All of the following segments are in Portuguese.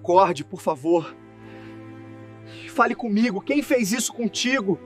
Acorde, por favor. Fale comigo. Quem fez isso contigo?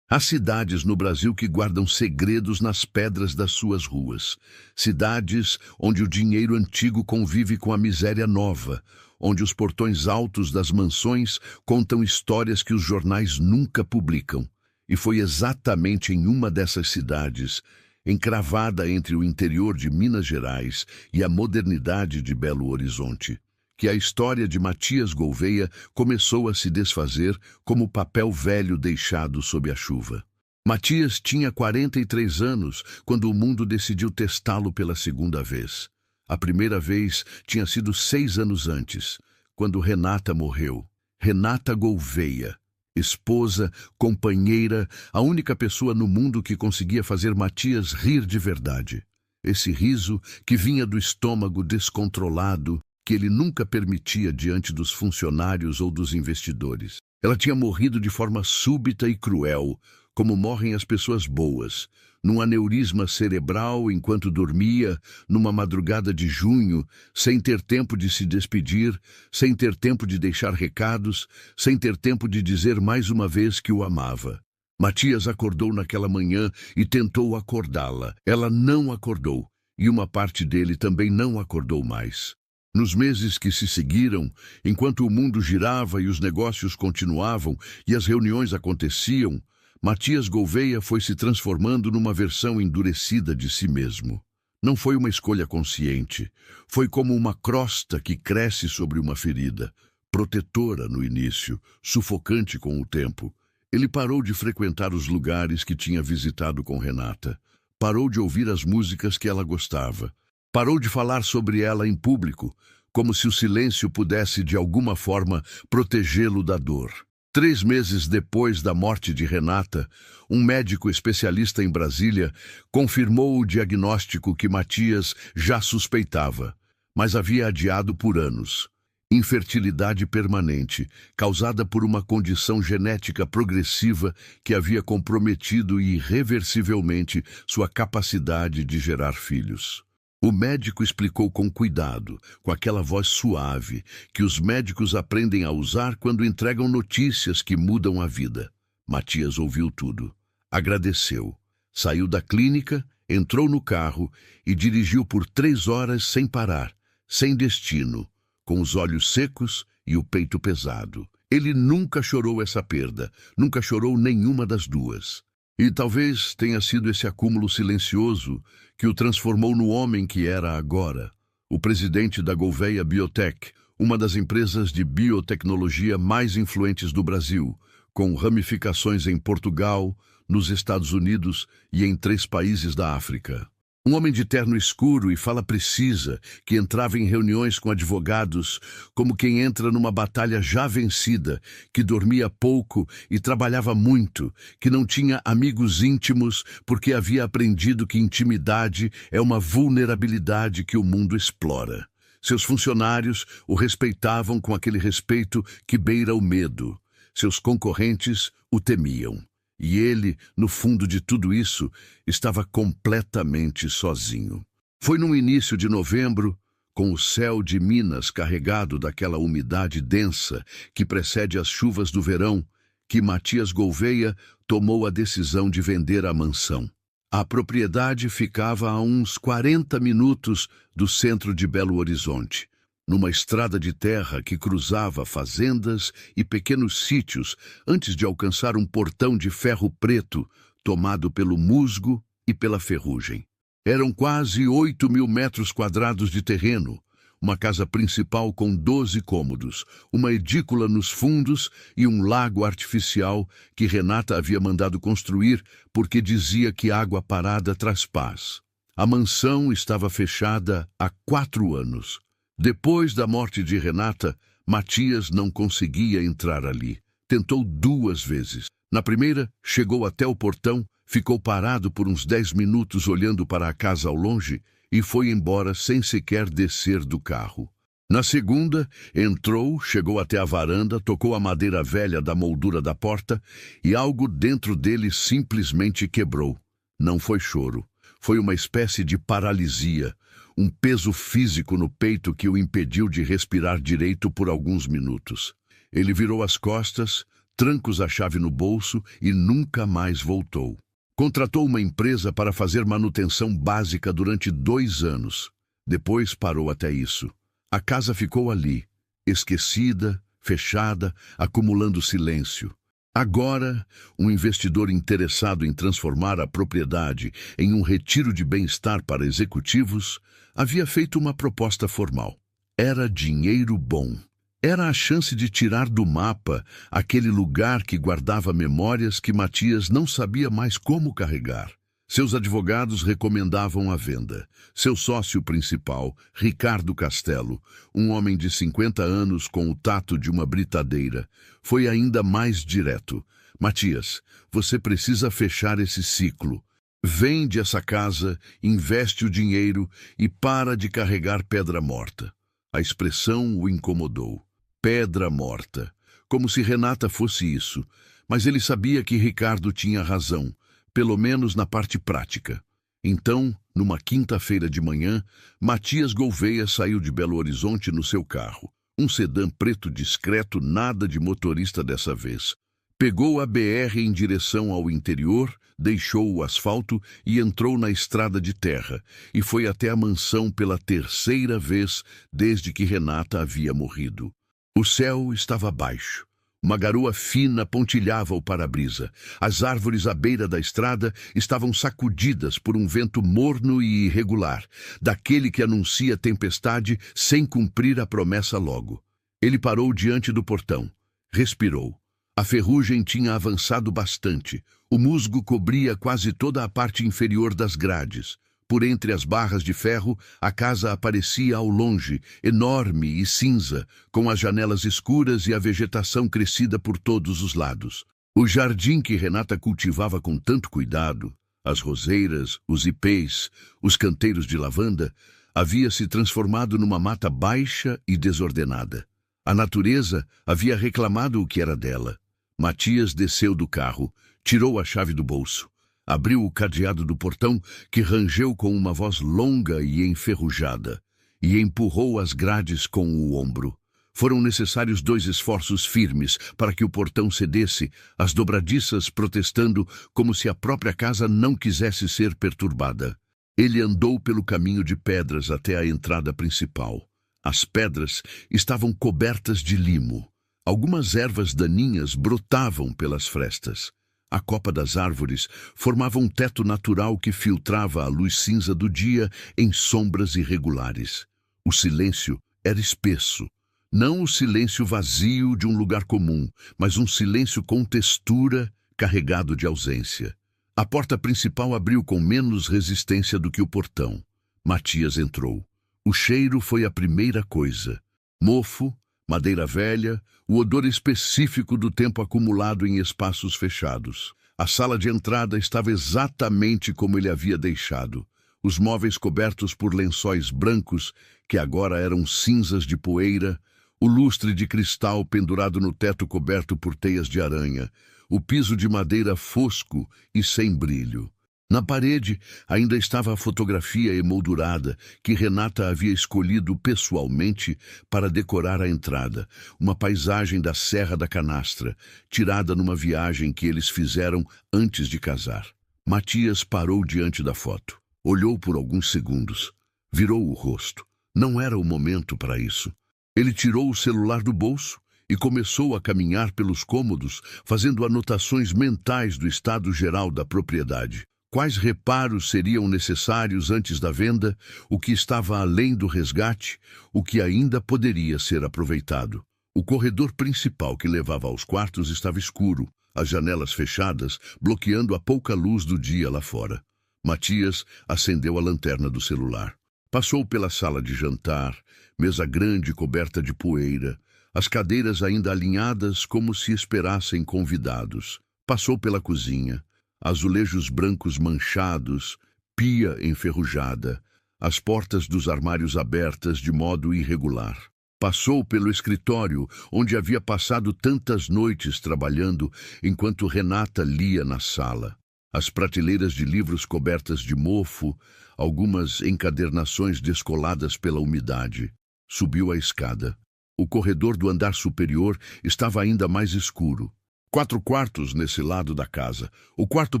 Há cidades no Brasil que guardam segredos nas pedras das suas ruas. Cidades onde o dinheiro antigo convive com a miséria nova, onde os portões altos das mansões contam histórias que os jornais nunca publicam. E foi exatamente em uma dessas cidades, encravada entre o interior de Minas Gerais e a modernidade de Belo Horizonte, que a história de Matias Gouvêa começou a se desfazer como papel velho deixado sob a chuva. Matias tinha 43 anos quando o mundo decidiu testá-lo pela segunda vez. A primeira vez tinha sido 6 anos antes, quando Renata morreu. Renata Gouvêa, esposa, companheira, a única pessoa no mundo que conseguia fazer Matias rir de verdade. Esse riso que vinha do estômago descontrolado, que ele nunca permitia diante dos funcionários ou dos investidores. Ela tinha morrido de forma súbita e cruel, como morrem as pessoas boas, num aneurisma cerebral enquanto dormia, numa madrugada de junho, sem ter tempo de se despedir, sem ter tempo de deixar recados, sem ter tempo de dizer mais uma vez que o amava. Matias acordou naquela manhã e tentou acordá-la. Ela não acordou, e uma parte dele também não acordou mais. Nos meses que se seguiram, enquanto o mundo girava e os negócios continuavam e as reuniões aconteciam, Matias Gouvêa foi se transformando numa versão endurecida de si mesmo. Não foi uma escolha consciente. Foi como uma crosta que cresce sobre uma ferida, protetora no início, sufocante com o tempo. Ele parou de frequentar os lugares que tinha visitado com Renata. Parou de ouvir as músicas que ela gostava. Parou de falar sobre ela em público, como se o silêncio pudesse, de alguma forma, protegê-lo da dor. 3 meses depois da morte de Renata, um médico especialista em Brasília confirmou o diagnóstico que Matias já suspeitava, mas havia adiado por anos. Infertilidade permanente, causada por uma condição genética progressiva que havia comprometido irreversivelmente sua capacidade de gerar filhos. O médico explicou com cuidado, com aquela voz suave, que os médicos aprendem a usar quando entregam notícias que mudam a vida. Matias ouviu tudo. Agradeceu. Saiu da clínica, entrou no carro e dirigiu por 3 horas sem parar, sem destino, com os olhos secos e o peito pesado. Ele nunca chorou essa perda, nunca chorou nenhuma das duas. E talvez tenha sido esse acúmulo silencioso que o transformou no homem que era agora, o presidente da Gouvêa Biotech, uma das empresas de biotecnologia mais influentes do Brasil, com ramificações em Portugal, nos Estados Unidos e em 3 países da África. Um homem de terno escuro e fala precisa, que entrava em reuniões com advogados como quem entra numa batalha já vencida, que dormia pouco e trabalhava muito, que não tinha amigos íntimos porque havia aprendido que intimidade é uma vulnerabilidade que o mundo explora. Seus funcionários o respeitavam com aquele respeito que beira o medo. Seus concorrentes o temiam. E ele, no fundo de tudo isso, estava completamente sozinho. Foi no início de novembro, com o céu de Minas carregado daquela umidade densa que precede as chuvas do verão, que Matias Gouvêa tomou a decisão de vender a mansão. A propriedade ficava a uns 40 minutos do centro de Belo Horizonte, numa estrada de terra que cruzava fazendas e pequenos sítios antes de alcançar um portão de ferro preto tomado pelo musgo e pela ferrugem. Eram quase 8.000 metros quadrados de terreno, uma casa principal com 12 cômodos, uma edícula nos fundos e um lago artificial que Renata havia mandado construir porque dizia que água parada traz paz. A mansão estava fechada há 4 anos. Depois da morte de Renata, Matias não conseguia entrar ali. Tentou 2 vezes. Na primeira, chegou até o portão, ficou parado por uns 10 minutos olhando para a casa ao longe e foi embora sem sequer descer do carro. Na segunda, entrou, chegou até a varanda, tocou a madeira velha da moldura da porta e algo dentro dele simplesmente quebrou. Não foi choro. Foi uma espécie de paralisia, um peso físico no peito que o impediu de respirar direito por alguns minutos. Ele virou as costas, trancou a chave no bolso e nunca mais voltou. Contratou uma empresa para fazer manutenção básica durante 2 anos. Depois parou até isso. A casa ficou ali, esquecida, fechada, acumulando silêncio. Agora, um investidor interessado em transformar a propriedade em um retiro de bem-estar para executivos havia feito uma proposta formal. Era dinheiro bom. Era a chance de tirar do mapa aquele lugar que guardava memórias que Matias não sabia mais como carregar. Seus advogados recomendavam a venda. Seu sócio principal, Ricardo Castelo, um homem de 50 anos com o tato de uma britadeira, foi ainda mais direto. Matias, você precisa fechar esse ciclo. Vende essa casa, investe o dinheiro e para de carregar pedra morta. A expressão o incomodou. Pedra morta. Como se Renata fosse isso. Mas ele sabia que Ricardo tinha razão, pelo menos na parte prática. Então, numa quinta-feira de manhã, Matias Gouveia saiu de Belo Horizonte no seu carro. Um sedã preto discreto, nada de motorista dessa vez. Pegou a BR em direção ao interior, deixou o asfalto e entrou na estrada de terra, e foi até a mansão pela 3ª vez desde que Renata havia morrido. O céu estava baixo. Uma garoa fina pontilhava o para-brisa. As árvores à beira da estrada estavam sacudidas por um vento morno e irregular, daquele que anuncia tempestade sem cumprir a promessa logo. Ele parou diante do portão. Respirou. A ferrugem tinha avançado bastante. O musgo cobria quase toda a parte inferior das grades. Por entre as barras de ferro, a casa aparecia ao longe, enorme e cinza, com as janelas escuras e a vegetação crescida por todos os lados. O jardim que Renata cultivava com tanto cuidado, as roseiras, os ipês, os canteiros de lavanda, havia se transformado numa mata baixa e desordenada. A natureza havia reclamado o que era dela. Matias desceu do carro, tirou a chave do bolso. Abriu o cadeado do portão, que rangeu com uma voz longa e enferrujada, e empurrou as grades com o ombro. Foram necessários 2 esforços firmes para que o portão cedesse, as dobradiças protestando como se a própria casa não quisesse ser perturbada. Ele andou pelo caminho de pedras até a entrada principal. As pedras estavam cobertas de limo. Algumas ervas daninhas brotavam pelas frestas. A copa das árvores formava um teto natural que filtrava a luz cinza do dia em sombras irregulares. O silêncio era espesso. Não o silêncio vazio de um lugar comum, mas um silêncio com textura, carregado de ausência. A porta principal abriu com menos resistência do que o portão. Matias entrou. O cheiro foi a primeira coisa. Mofo, madeira velha, o odor específico do tempo acumulado em espaços fechados. A sala de entrada estava exatamente como ele havia deixado. Os móveis cobertos por lençóis brancos, que agora eram cinzas de poeira, o lustre de cristal pendurado no teto coberto por teias de aranha, o piso de madeira fosco e sem brilho. Na parede ainda estava a fotografia emoldurada que Renata havia escolhido pessoalmente para decorar a entrada, uma paisagem da Serra da Canastra, tirada numa viagem que eles fizeram antes de casar. Matias parou diante da foto, olhou por alguns segundos, virou o rosto. Não era o momento para isso. Ele tirou o celular do bolso e começou a caminhar pelos cômodos, fazendo anotações mentais do estado geral da propriedade. Quais reparos seriam necessários antes da venda, o que estava além do resgate, o que ainda poderia ser aproveitado. O corredor principal que levava aos quartos estava escuro, as janelas fechadas, bloqueando a pouca luz do dia lá fora. Matias acendeu a lanterna do celular. Passou pela sala de jantar, mesa grande coberta de poeira, as cadeiras ainda alinhadas como se esperassem convidados. Passou pela cozinha. Azulejos brancos manchados, pia enferrujada, as portas dos armários abertas de modo irregular. Passou pelo escritório, onde havia passado tantas noites trabalhando, enquanto Renata lia na sala. As prateleiras de livros cobertas de mofo, algumas encadernações descoladas pela umidade. Subiu a escada. O corredor do andar superior estava ainda mais escuro. 4 quartos nesse lado da casa. O quarto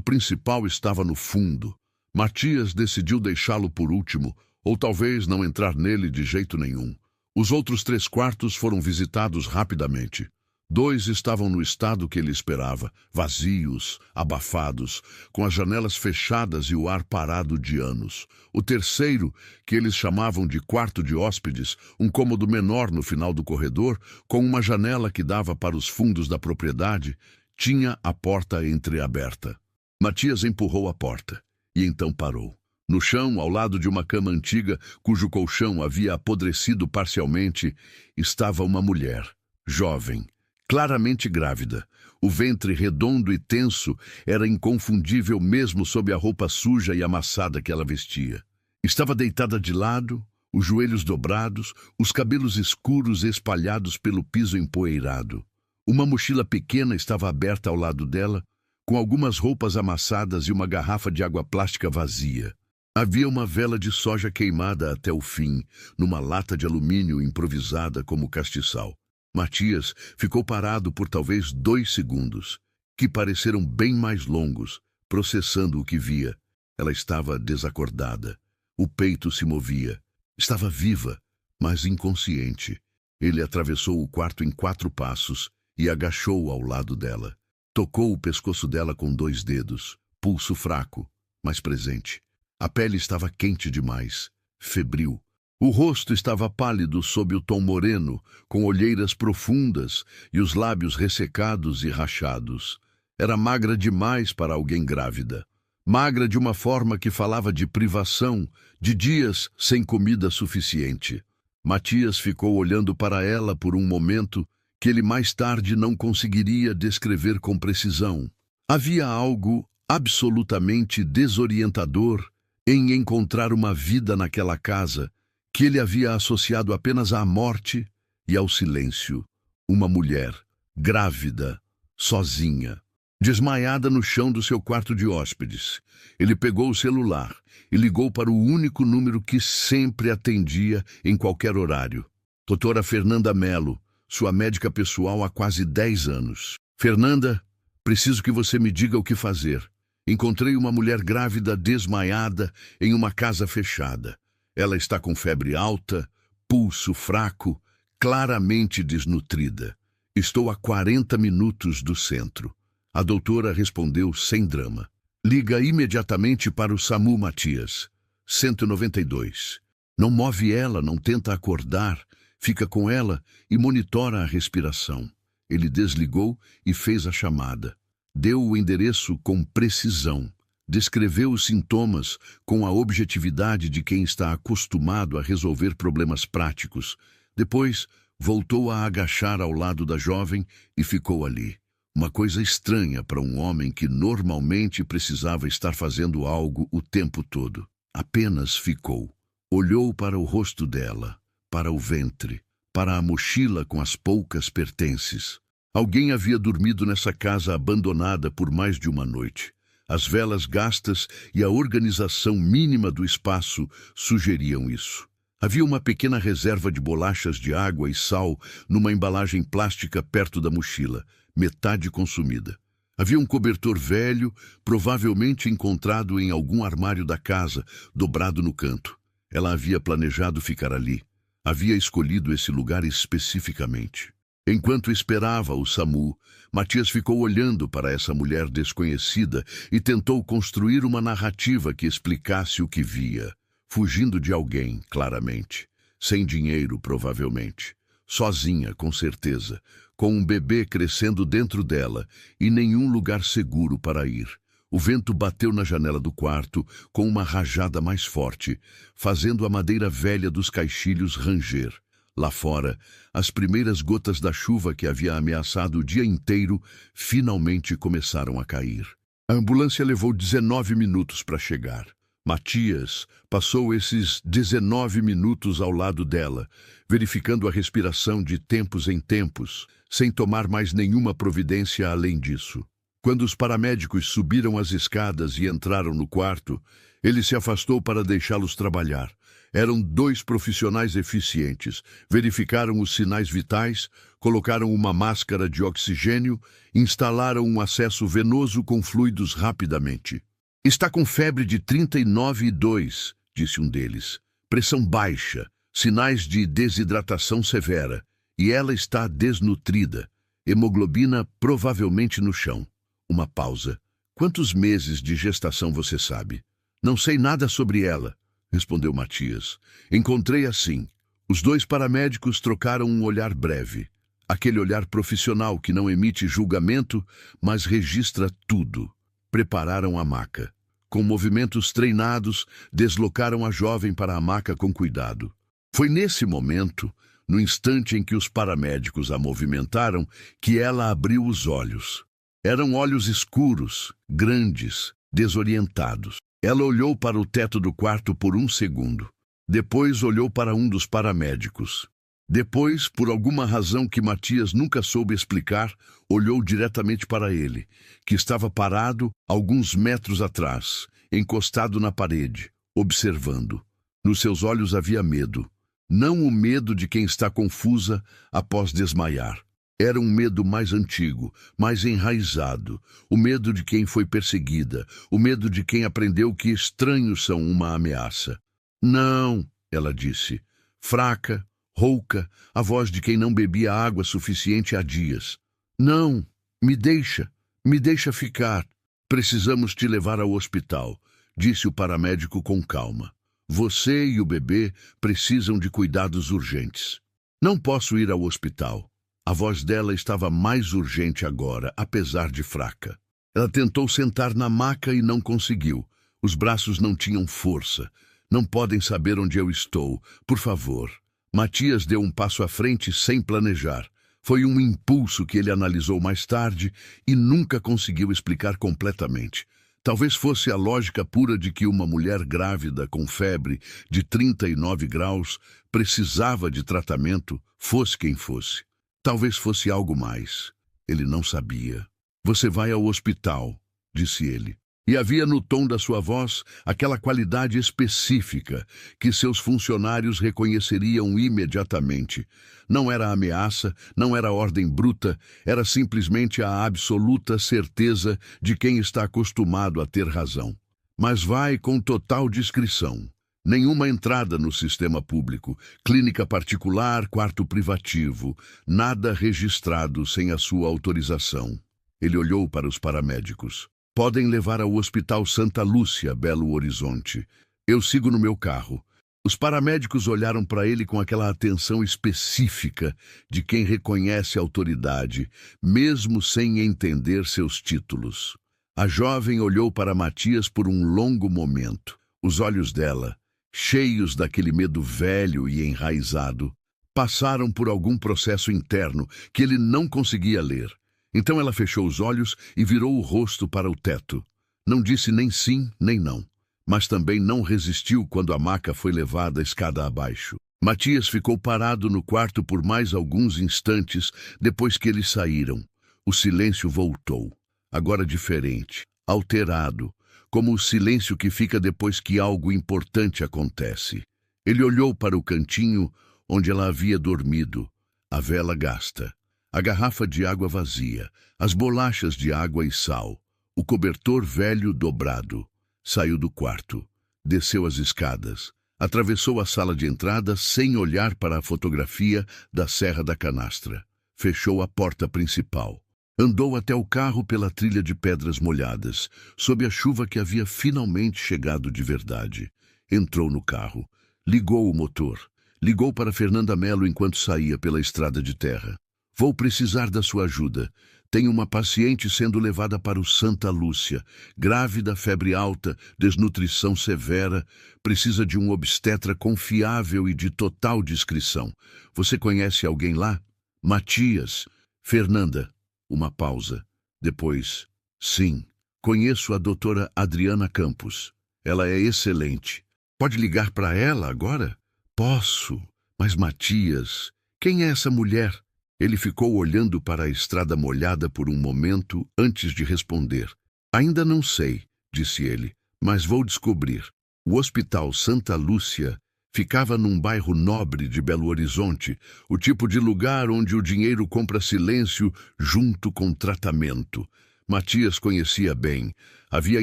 principal estava no fundo. Matias decidiu deixá-lo por último, ou talvez não entrar nele de jeito nenhum. Os outros 3 quartos foram visitados rapidamente. 2 estavam no estado que ele esperava, vazios, abafados, com as janelas fechadas e o ar parado de anos. O terceiro, que eles chamavam de quarto de hóspedes, um cômodo menor no final do corredor, com uma janela que dava para os fundos da propriedade, tinha a porta entreaberta. Matias empurrou a porta e então parou. No chão, ao lado de uma cama antiga, cujo colchão havia apodrecido parcialmente, estava uma mulher, jovem, claramente grávida. O ventre redondo e tenso era inconfundível mesmo sob a roupa suja e amassada que ela vestia. Estava deitada de lado, os joelhos dobrados, os cabelos escuros espalhados pelo piso empoeirado. Uma mochila pequena estava aberta ao lado dela, com algumas roupas amassadas e uma garrafa de água plástica vazia. Havia uma vela de soja queimada até o fim, numa lata de alumínio improvisada como castiçal. Matias ficou parado por talvez 2 segundos, que pareceram bem mais longos, processando o que via. Ela estava desacordada. O peito se movia. Estava viva, mas inconsciente. Ele atravessou o quarto em 4 passos e agachou ao lado dela. Tocou o pescoço dela com 2 dedos, pulso fraco, mas presente. A pele estava quente demais, febril. O rosto estava pálido sob o tom moreno, com olheiras profundas e os lábios ressecados e rachados. Era magra demais para alguém grávida. Magra de uma forma que falava de privação, de dias sem comida suficiente. Matias ficou olhando para ela por um momento que ele mais tarde não conseguiria descrever com precisão. Havia algo absolutamente desorientador em encontrar uma vida naquela casa que ele havia associado apenas à morte e ao silêncio. Uma mulher, grávida, sozinha, desmaiada no chão do seu quarto de hóspedes. Ele pegou o celular e ligou para o único número que sempre atendia em qualquer horário. Doutora Fernanda Melo, sua médica pessoal há quase 10 anos. Fernanda, preciso que você me diga o que fazer. Encontrei uma mulher grávida desmaiada em uma casa fechada. Ela está com febre alta, pulso fraco, claramente desnutrida. Estou a 40 minutos do centro. A doutora respondeu sem drama. Liga imediatamente para o SAMU, Matias. 192. Não move ela, não tenta acordar. Fica com ela e monitora a respiração. Ele desligou e fez a chamada. Deu o endereço com precisão. Descreveu os sintomas com a objetividade de quem está acostumado a resolver problemas práticos. Depois, voltou a agachar ao lado da jovem e ficou ali. Uma coisa estranha para um homem que normalmente precisava estar fazendo algo o tempo todo. Apenas ficou. Olhou para o rosto dela, para o ventre, para a mochila com as poucas pertences. Alguém havia dormido nessa casa abandonada por mais de uma noite. As velas gastas e a organização mínima do espaço sugeriam isso. Havia uma pequena reserva de bolachas de água e sal numa embalagem plástica perto da mochila, metade consumida. Havia um cobertor velho, provavelmente encontrado em algum armário da casa, dobrado no canto. Ela havia planejado ficar ali. Havia escolhido esse lugar especificamente. Enquanto esperava o SAMU, Matias ficou olhando para essa mulher desconhecida e tentou construir uma narrativa que explicasse o que via. Fugindo de alguém, claramente. Sem dinheiro, provavelmente. Sozinha, com certeza. Com um bebê crescendo dentro dela e nenhum lugar seguro para ir. O vento bateu na janela do quarto com uma rajada mais forte, fazendo a madeira velha dos caixilhos ranger. Lá fora, as primeiras gotas da chuva que havia ameaçado o dia inteiro finalmente começaram a cair. A ambulância levou 19 minutos para chegar. Matias passou esses 19 minutos ao lado dela, verificando a respiração de tempos em tempos, sem tomar mais nenhuma providência além disso. Quando os paramédicos subiram as escadas e entraram no quarto, ele se afastou para deixá-los trabalhar. Eram 2 profissionais eficientes. Verificaram os sinais vitais, colocaram uma máscara de oxigênio, instalaram um acesso venoso com fluidos rapidamente. Está com febre de 39,2, disse um deles. Pressão baixa, sinais de desidratação severa, e ela está desnutrida. Hemoglobina provavelmente no chão. Uma pausa. Quantos meses de gestação você sabe? Não sei nada sobre ela, respondeu Matias. Encontrei assim. Os 2 paramédicos trocaram um olhar breve. Aquele olhar profissional que não emite julgamento, mas registra tudo. Prepararam a maca. Com movimentos treinados, deslocaram a jovem para a maca com cuidado. Foi nesse momento, no instante em que os paramédicos a movimentaram, que ela abriu os olhos. Eram olhos escuros, grandes, desorientados. Ela olhou para o teto do quarto por 1 segundo. Depois olhou para um dos paramédicos. Depois, por alguma razão que Matias nunca soube explicar, olhou diretamente para ele, que estava parado alguns metros atrás, encostado na parede, observando. Nos seus olhos havia medo. Não o medo de quem está confusa após desmaiar. Era um medo mais antigo, mais enraizado, o medo de quem foi perseguida, o medo de quem aprendeu que estranhos são uma ameaça. Não, ela disse, fraca, rouca, a voz de quem não bebia água suficiente há dias. Não, me deixa ficar. Precisamos te levar ao hospital, disse o paramédico com calma. Você e o bebê precisam de cuidados urgentes. Não posso ir ao hospital. A voz dela estava mais urgente agora, apesar de fraca. Ela tentou sentar na maca e não conseguiu. Os braços não tinham força. Não podem saber onde eu estou. Por favor. Matias deu um passo à frente sem planejar. Foi um impulso que ele analisou mais tarde e nunca conseguiu explicar completamente. Talvez fosse a lógica pura de que uma mulher grávida com febre de 39 graus precisava de tratamento, fosse quem fosse. Talvez fosse algo mais. Ele não sabia. Você vai ao hospital, disse ele. E havia no tom da sua voz aquela qualidade específica que seus funcionários reconheceriam imediatamente. Não era ameaça, não era ordem bruta, era simplesmente a absoluta certeza de quem está acostumado a ter razão. Mas vai com total discrição. Nenhuma entrada no sistema público, clínica particular, quarto privativo, nada registrado sem a sua autorização. Ele olhou para os paramédicos. Podem levar ao Hospital Santa Lúcia, Belo Horizonte. Eu sigo no meu carro. Os paramédicos olharam para ele com aquela atenção específica de quem reconhece a autoridade, mesmo sem entender seus títulos. A jovem olhou para Matias por um longo momento. Os olhos dela, cheios daquele medo velho e enraizado, passaram por algum processo interno que ele não conseguia ler. Então ela fechou os olhos e virou o rosto para o teto. Não disse nem sim, nem não, mas também não resistiu quando a maca foi levada a escada abaixo. Matias ficou parado no quarto por mais alguns instantes depois que eles saíram. O silêncio voltou, agora diferente, alterado, como o silêncio que fica depois que algo importante acontece. Ele olhou para o cantinho onde ela havia dormido, a vela gasta, a garrafa de água vazia, as bolachas de água e sal, o cobertor velho dobrado. Saiu do quarto, desceu as escadas, atravessou a sala de entrada sem olhar para a fotografia da Serra da Canastra. Fechou a porta principal. Andou até o carro pela trilha de pedras molhadas, sob a chuva que havia finalmente chegado de verdade. Entrou no carro, ligou o motor, ligou para Fernanda Mello enquanto saía pela estrada de terra. Vou precisar da sua ajuda. Tenho uma paciente sendo levada para o Santa Lúcia, grávida, febre alta, desnutrição severa, precisa de um obstetra confiável e de total discrição. Você conhece alguém lá? Matias. Fernanda. Uma pausa. Depois, sim, conheço a doutora Adriana Campos. Ela é excelente. Pode ligar para ela agora? Posso. Mas Matias, quem é essa mulher? Ele ficou olhando para a estrada molhada por um momento antes de responder. Ainda não sei, disse ele, mas vou descobrir. O Hospital Santa Lúcia ficava num bairro nobre de Belo Horizonte, o tipo de lugar onde o dinheiro compra silêncio junto com tratamento. Matias conhecia bem. Havia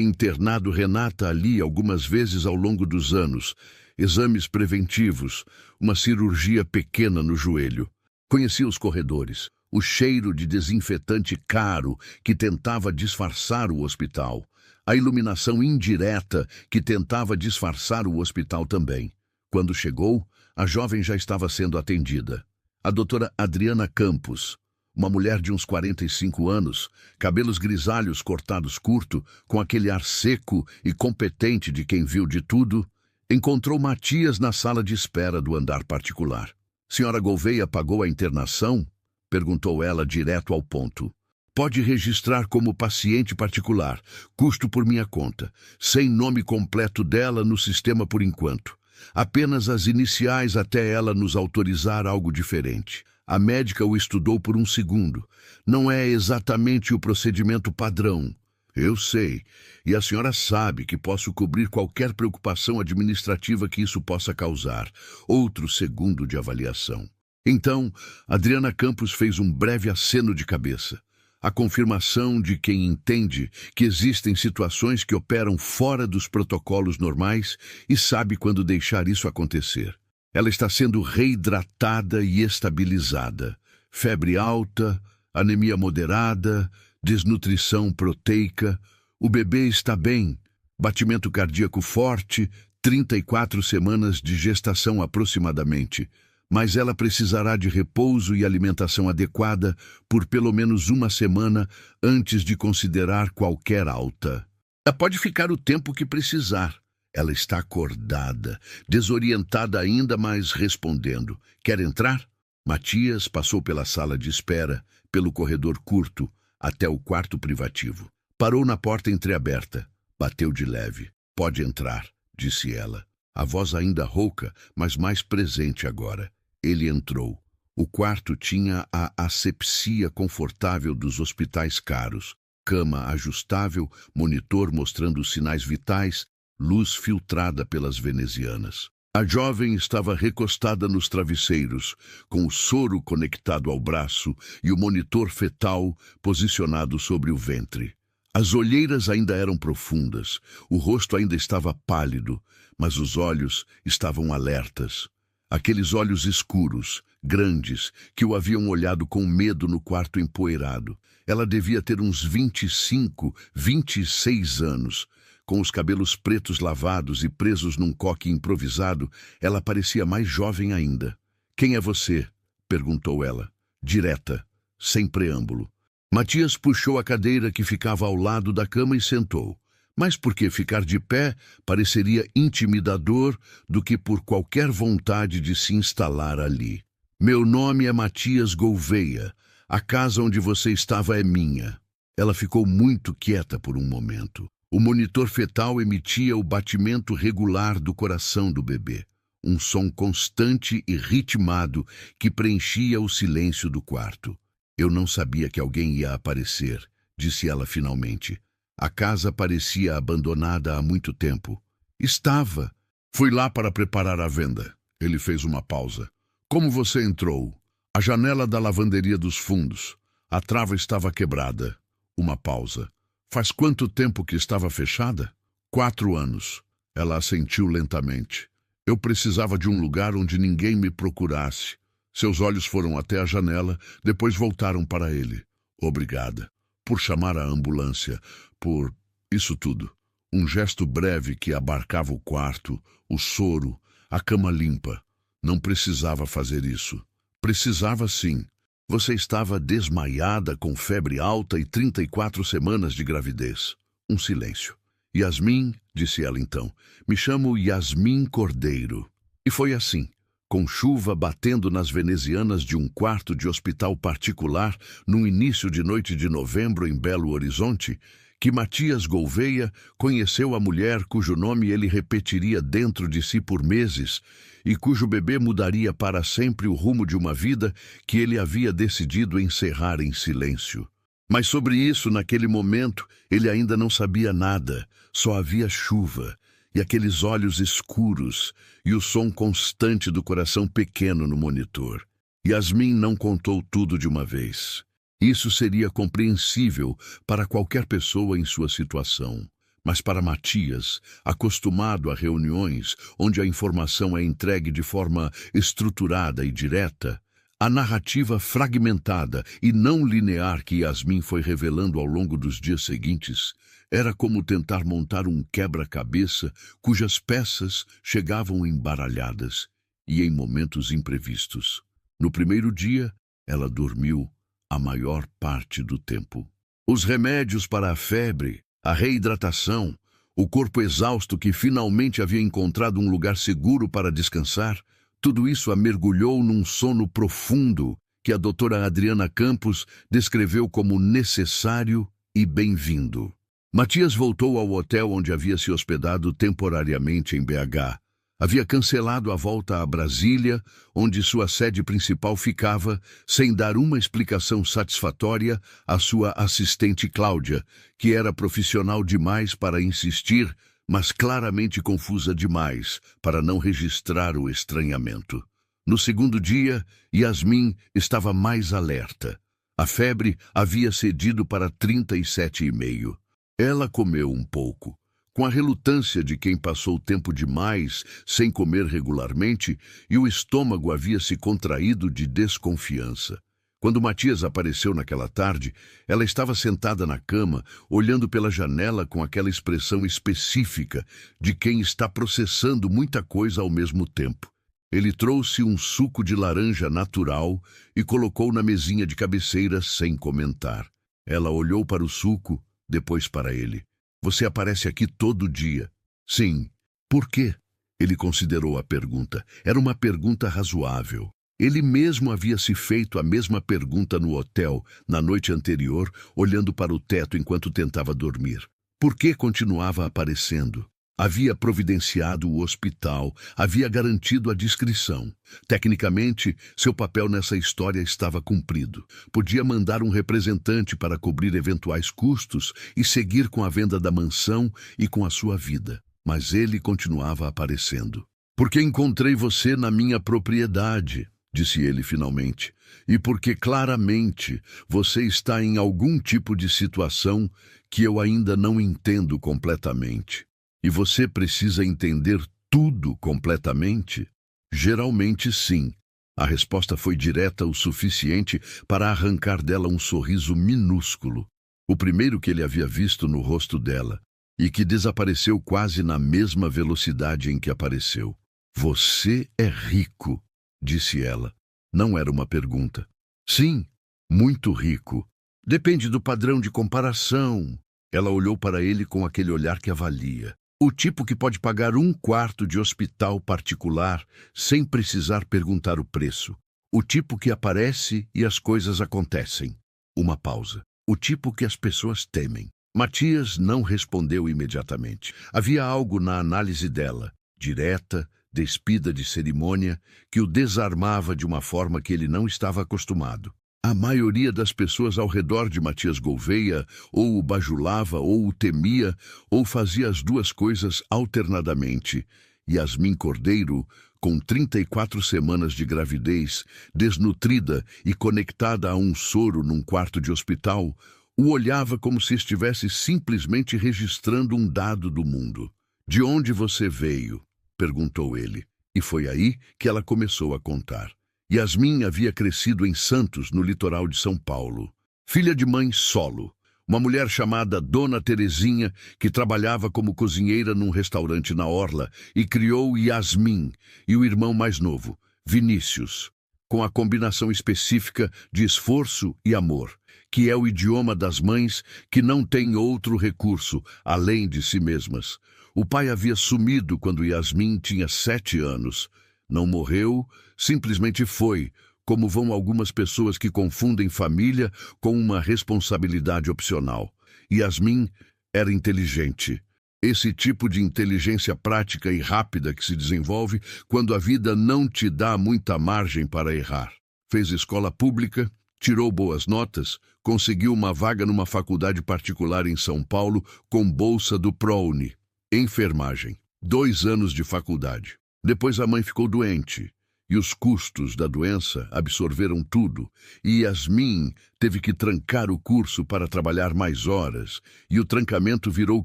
internado Renata ali algumas vezes ao longo dos anos. Exames preventivos, uma cirurgia pequena no joelho. Conhecia os corredores, o cheiro de desinfetante caro que tentava disfarçar o hospital, a iluminação indireta que tentava disfarçar o hospital também. Quando chegou, a jovem já estava sendo atendida. A doutora Adriana Campos, uma mulher de uns 45 anos, cabelos grisalhos cortados curto, com aquele ar seco e competente de quem viu de tudo, encontrou Matias na sala de espera do andar particular. Senhora Gouveia pagou a internação? Perguntou ela direto ao ponto. Pode registrar como paciente particular, custo por minha conta, sem nome completo dela no sistema por enquanto. Apenas as iniciais até ela nos autorizar algo diferente. A médica o estudou por um segundo. Não é exatamente o procedimento padrão. Eu sei, e a senhora sabe que posso cobrir qualquer preocupação administrativa que isso possa causar. Outro segundo de avaliação. Então, Adriana Campos fez um breve aceno de cabeça. A confirmação de quem entende que existem situações que operam fora dos protocolos normais e sabe quando deixar isso acontecer. Ela está sendo reidratada e estabilizada. Febre alta, anemia moderada, desnutrição proteica. O bebê está bem. Batimento cardíaco forte, 34 semanas de gestação aproximadamente. Mas ela precisará de repouso e alimentação adequada por pelo menos uma semana antes de considerar qualquer alta. Ela pode ficar o tempo que precisar. Ela está acordada, desorientada ainda, mas respondendo. Quer entrar? Matias passou pela sala de espera, pelo corredor curto, até o quarto privativo. Parou na porta entreaberta. Bateu de leve. Pode entrar, disse ela. A voz ainda rouca, mas mais presente agora. Ele entrou. O quarto tinha a asepsia confortável dos hospitais caros. Cama ajustável, monitor mostrando os sinais vitais, luz filtrada pelas venezianas. A jovem estava recostada nos travesseiros, com o soro conectado ao braço e o monitor fetal posicionado sobre o ventre. As olheiras ainda eram profundas, o rosto ainda estava pálido, mas os olhos estavam alertas. Aqueles olhos escuros, grandes, que o haviam olhado com medo no quarto empoeirado. Ela devia ter uns 25, 26 anos. Com os cabelos pretos lavados e presos num coque improvisado, ela parecia mais jovem ainda. Quem é você? Perguntou ela, direta, sem preâmbulo. Matias puxou a cadeira que ficava ao lado da cama e sentou. Mas porque ficar de pé pareceria intimidador do que por qualquer vontade de se instalar ali. Meu nome é Matias Gouveia. A casa onde você estava é minha. Ela ficou muito quieta por um momento. O monitor fetal emitia o batimento regular do coração do bebê. Um som constante e ritmado que preenchia o silêncio do quarto. Eu não sabia que alguém ia aparecer, disse ela finalmente. A casa parecia abandonada há muito tempo. Estava. Fui lá para preparar a venda. Ele fez uma pausa. Como você entrou? A janela da lavanderia dos fundos. A trava estava quebrada. Uma pausa. Faz quanto tempo que estava fechada? 4 anos. Ela assentiu lentamente. Eu precisava de um lugar onde ninguém me procurasse. Seus olhos foram até a janela, depois voltaram para ele. Obrigada. Por chamar a ambulância, por isso tudo. Um gesto breve que abarcava o quarto, o soro, a cama limpa. Não precisava fazer isso. Precisava sim. Você estava desmaiada com febre alta e 34 semanas de gravidez. Um silêncio. Yasmin, disse ela então, me chamo Yasmin Cordeiro. E foi assim. Com chuva batendo nas venezianas de um quarto de hospital particular, no início de noite de novembro em Belo Horizonte, que Matias Gouveia conheceu a mulher cujo nome ele repetiria dentro de si por meses e cujo bebê mudaria para sempre o rumo de uma vida que ele havia decidido encerrar em silêncio. Mas sobre isso, naquele momento, ele ainda não sabia nada, só havia chuva e aqueles olhos escuros e o som constante do coração pequeno no monitor. Yasmin não contou tudo de uma vez. Isso seria compreensível para qualquer pessoa em sua situação. Mas para Matias, acostumado a reuniões onde a informação é entregue de forma estruturada e direta, a narrativa fragmentada e não linear que Yasmin foi revelando ao longo dos dias seguintes era como tentar montar um quebra-cabeça cujas peças chegavam embaralhadas e em momentos imprevistos. No primeiro dia, ela dormiu a maior parte do tempo. Os remédios para a febre, a reidratação, o corpo exausto que finalmente havia encontrado um lugar seguro para descansar, tudo isso a mergulhou num sono profundo que a doutora Adriana Campos descreveu como necessário e bem-vindo. Matias voltou ao hotel onde havia se hospedado temporariamente em BH. Havia cancelado a volta a Brasília, onde sua sede principal ficava, sem dar uma explicação satisfatória à sua assistente Cláudia, que era profissional demais para insistir, mas claramente confusa demais para não registrar o estranhamento. No segundo dia, Yasmin estava mais alerta. A febre havia cedido para 37,5. Ela comeu um pouco. Com a relutância de quem passou tempo demais sem comer regularmente, e o estômago havia se contraído de desconfiança. Quando Matias apareceu naquela tarde, ela estava sentada na cama, olhando pela janela com aquela expressão específica de quem está processando muita coisa ao mesmo tempo. Ele trouxe um suco de laranja natural e colocou na mesinha de cabeceira sem comentar. Ela olhou para o suco, depois para ele. Você aparece aqui todo dia. Sim. Por quê? Ele considerou a pergunta. Era uma pergunta razoável. Ele mesmo havia se feito a mesma pergunta no hotel, na noite anterior, olhando para o teto enquanto tentava dormir. Por que continuava aparecendo? Havia providenciado o hospital, havia garantido a discrição. Tecnicamente, seu papel nessa história estava cumprido. Podia mandar um representante para cobrir eventuais custos e seguir com a venda da mansão e com a sua vida. Mas ele continuava aparecendo. Porque encontrei você na minha propriedade, disse ele finalmente, e porque claramente você está em algum tipo de situação que eu ainda não entendo completamente. E você precisa entender tudo completamente? Geralmente sim. A resposta foi direta o suficiente para arrancar dela um sorriso minúsculo, o primeiro que ele havia visto no rosto dela, e que desapareceu quase na mesma velocidade em que apareceu. Você é rico, disse ela. Não era uma pergunta. Sim, muito rico. Depende do padrão de comparação. Ela olhou para ele com aquele olhar que avalia. O tipo que pode pagar 1/4 de hospital particular sem precisar perguntar o preço. O tipo que aparece e as coisas acontecem. Uma pausa. O tipo que as pessoas temem. Matias não respondeu imediatamente. Havia algo na análise dela, direta, despida de cerimônia, que o desarmava de uma forma que ele não estava acostumado. A maioria das pessoas ao redor de Matias Gouveia ou o bajulava, ou o temia, ou fazia as duas coisas alternadamente. Yasmin Cordeiro, com 34 semanas de gravidez, desnutrida e conectada a um soro num quarto de hospital, o olhava como se estivesse simplesmente registrando um dado do mundo. De onde você veio? Perguntou ele. E foi aí que ela começou a contar. Yasmin havia crescido em Santos, no litoral de São Paulo. Filha de mãe solo, uma mulher chamada Dona Terezinha, que trabalhava como cozinheira num restaurante na Orla, e criou Yasmin e o irmão mais novo, Vinícius, com a combinação específica de esforço e amor, que é o idioma das mães que não têm outro recurso além de si mesmas. O pai havia sumido quando Yasmin tinha 7 anos. Não morreu, simplesmente foi, como vão algumas pessoas que confundem família com uma responsabilidade opcional. Yasmin Era inteligente. Esse tipo de inteligência prática e rápida que se desenvolve quando a vida não te dá muita margem para errar. Fez escola pública, tirou boas notas, conseguiu uma vaga numa faculdade particular em São Paulo com bolsa do ProUni. Enfermagem. 2 anos de faculdade. Depois a mãe ficou doente. E os custos da doença absorveram tudo, e Yasmin teve que trancar o curso para trabalhar mais horas, e o trancamento virou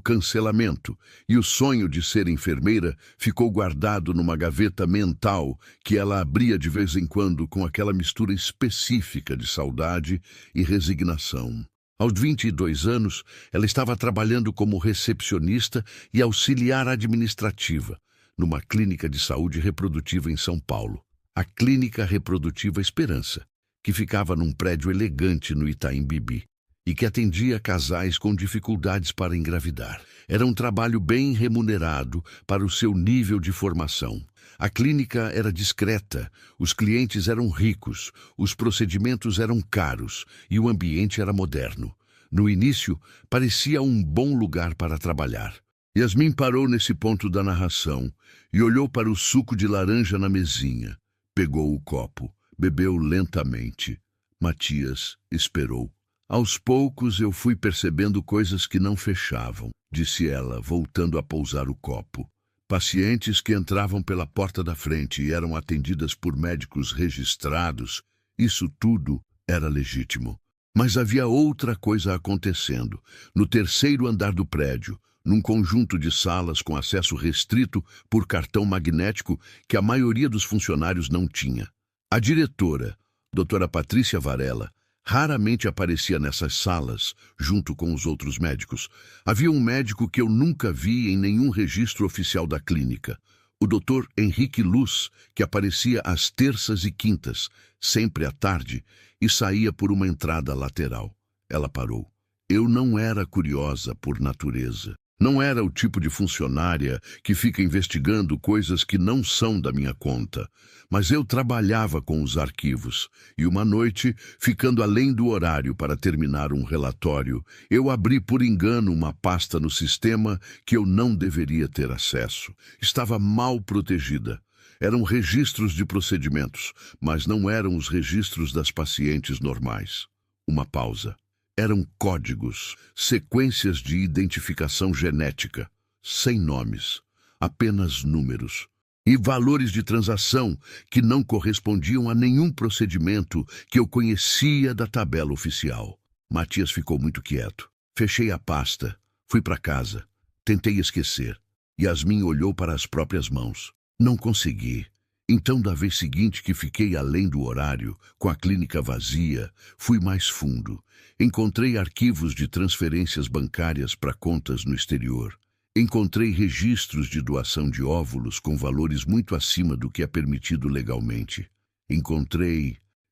cancelamento, e o sonho de ser enfermeira ficou guardado numa gaveta mental que ela abria de vez em quando com aquela mistura específica de saudade e resignação. Aos 22 anos, ela estava trabalhando como recepcionista e auxiliar administrativa, numa clínica de saúde reprodutiva em São Paulo. A Clínica Reprodutiva Esperança, que ficava num prédio elegante no Itaim Bibi e que atendia casais com dificuldades para engravidar. Era um trabalho bem remunerado para o seu nível de formação. A clínica era discreta, os clientes eram ricos, os procedimentos eram caros e o ambiente era moderno. No início, parecia um bom lugar para trabalhar. Yasmin parou nesse ponto da narração e olhou para o suco de laranja na mesinha. Pegou o copo, bebeu lentamente. Matias esperou. Aos poucos eu fui percebendo coisas que não fechavam, disse ela, voltando a pousar o copo. Pacientes que entravam pela porta da frente e eram atendidas por médicos registrados, isso tudo era legítimo. Mas havia outra coisa acontecendo. No 3º andar do prédio, num conjunto de salas com acesso restrito por cartão magnético que a maioria dos funcionários não tinha. A diretora, doutora Patrícia Varela, raramente aparecia nessas salas, junto com os outros médicos. Havia um médico que eu nunca vi em nenhum registro oficial da clínica, o Dr. Henrique Luz, que aparecia às terças e quintas, sempre à tarde, e saía por uma entrada lateral. Ela parou. Eu não era curiosa por natureza. Não era o tipo de funcionária que fica investigando coisas que não são da minha conta. Mas eu trabalhava com os arquivos, e uma noite, ficando além do horário para terminar um relatório, eu abri por engano uma pasta no sistema que eu não deveria ter acesso. Estava mal protegida. Eram registros de procedimentos, mas não eram os registros das pacientes normais. Uma pausa. Eram códigos, sequências de identificação genética, sem nomes, apenas números. E valores de transação que não correspondiam a nenhum procedimento que eu conhecia da tabela oficial. Matias ficou muito quieto. Fechei a pasta, fui para casa, tentei esquecer. Yasmin olhou para as próprias mãos. Não consegui. Então, da vez seguinte que fiquei além do horário, com a clínica vazia, fui mais fundo. Encontrei arquivos de transferências bancárias para contas no exterior. Encontrei registros de doação de óvulos com valores muito acima do que é permitido legalmente.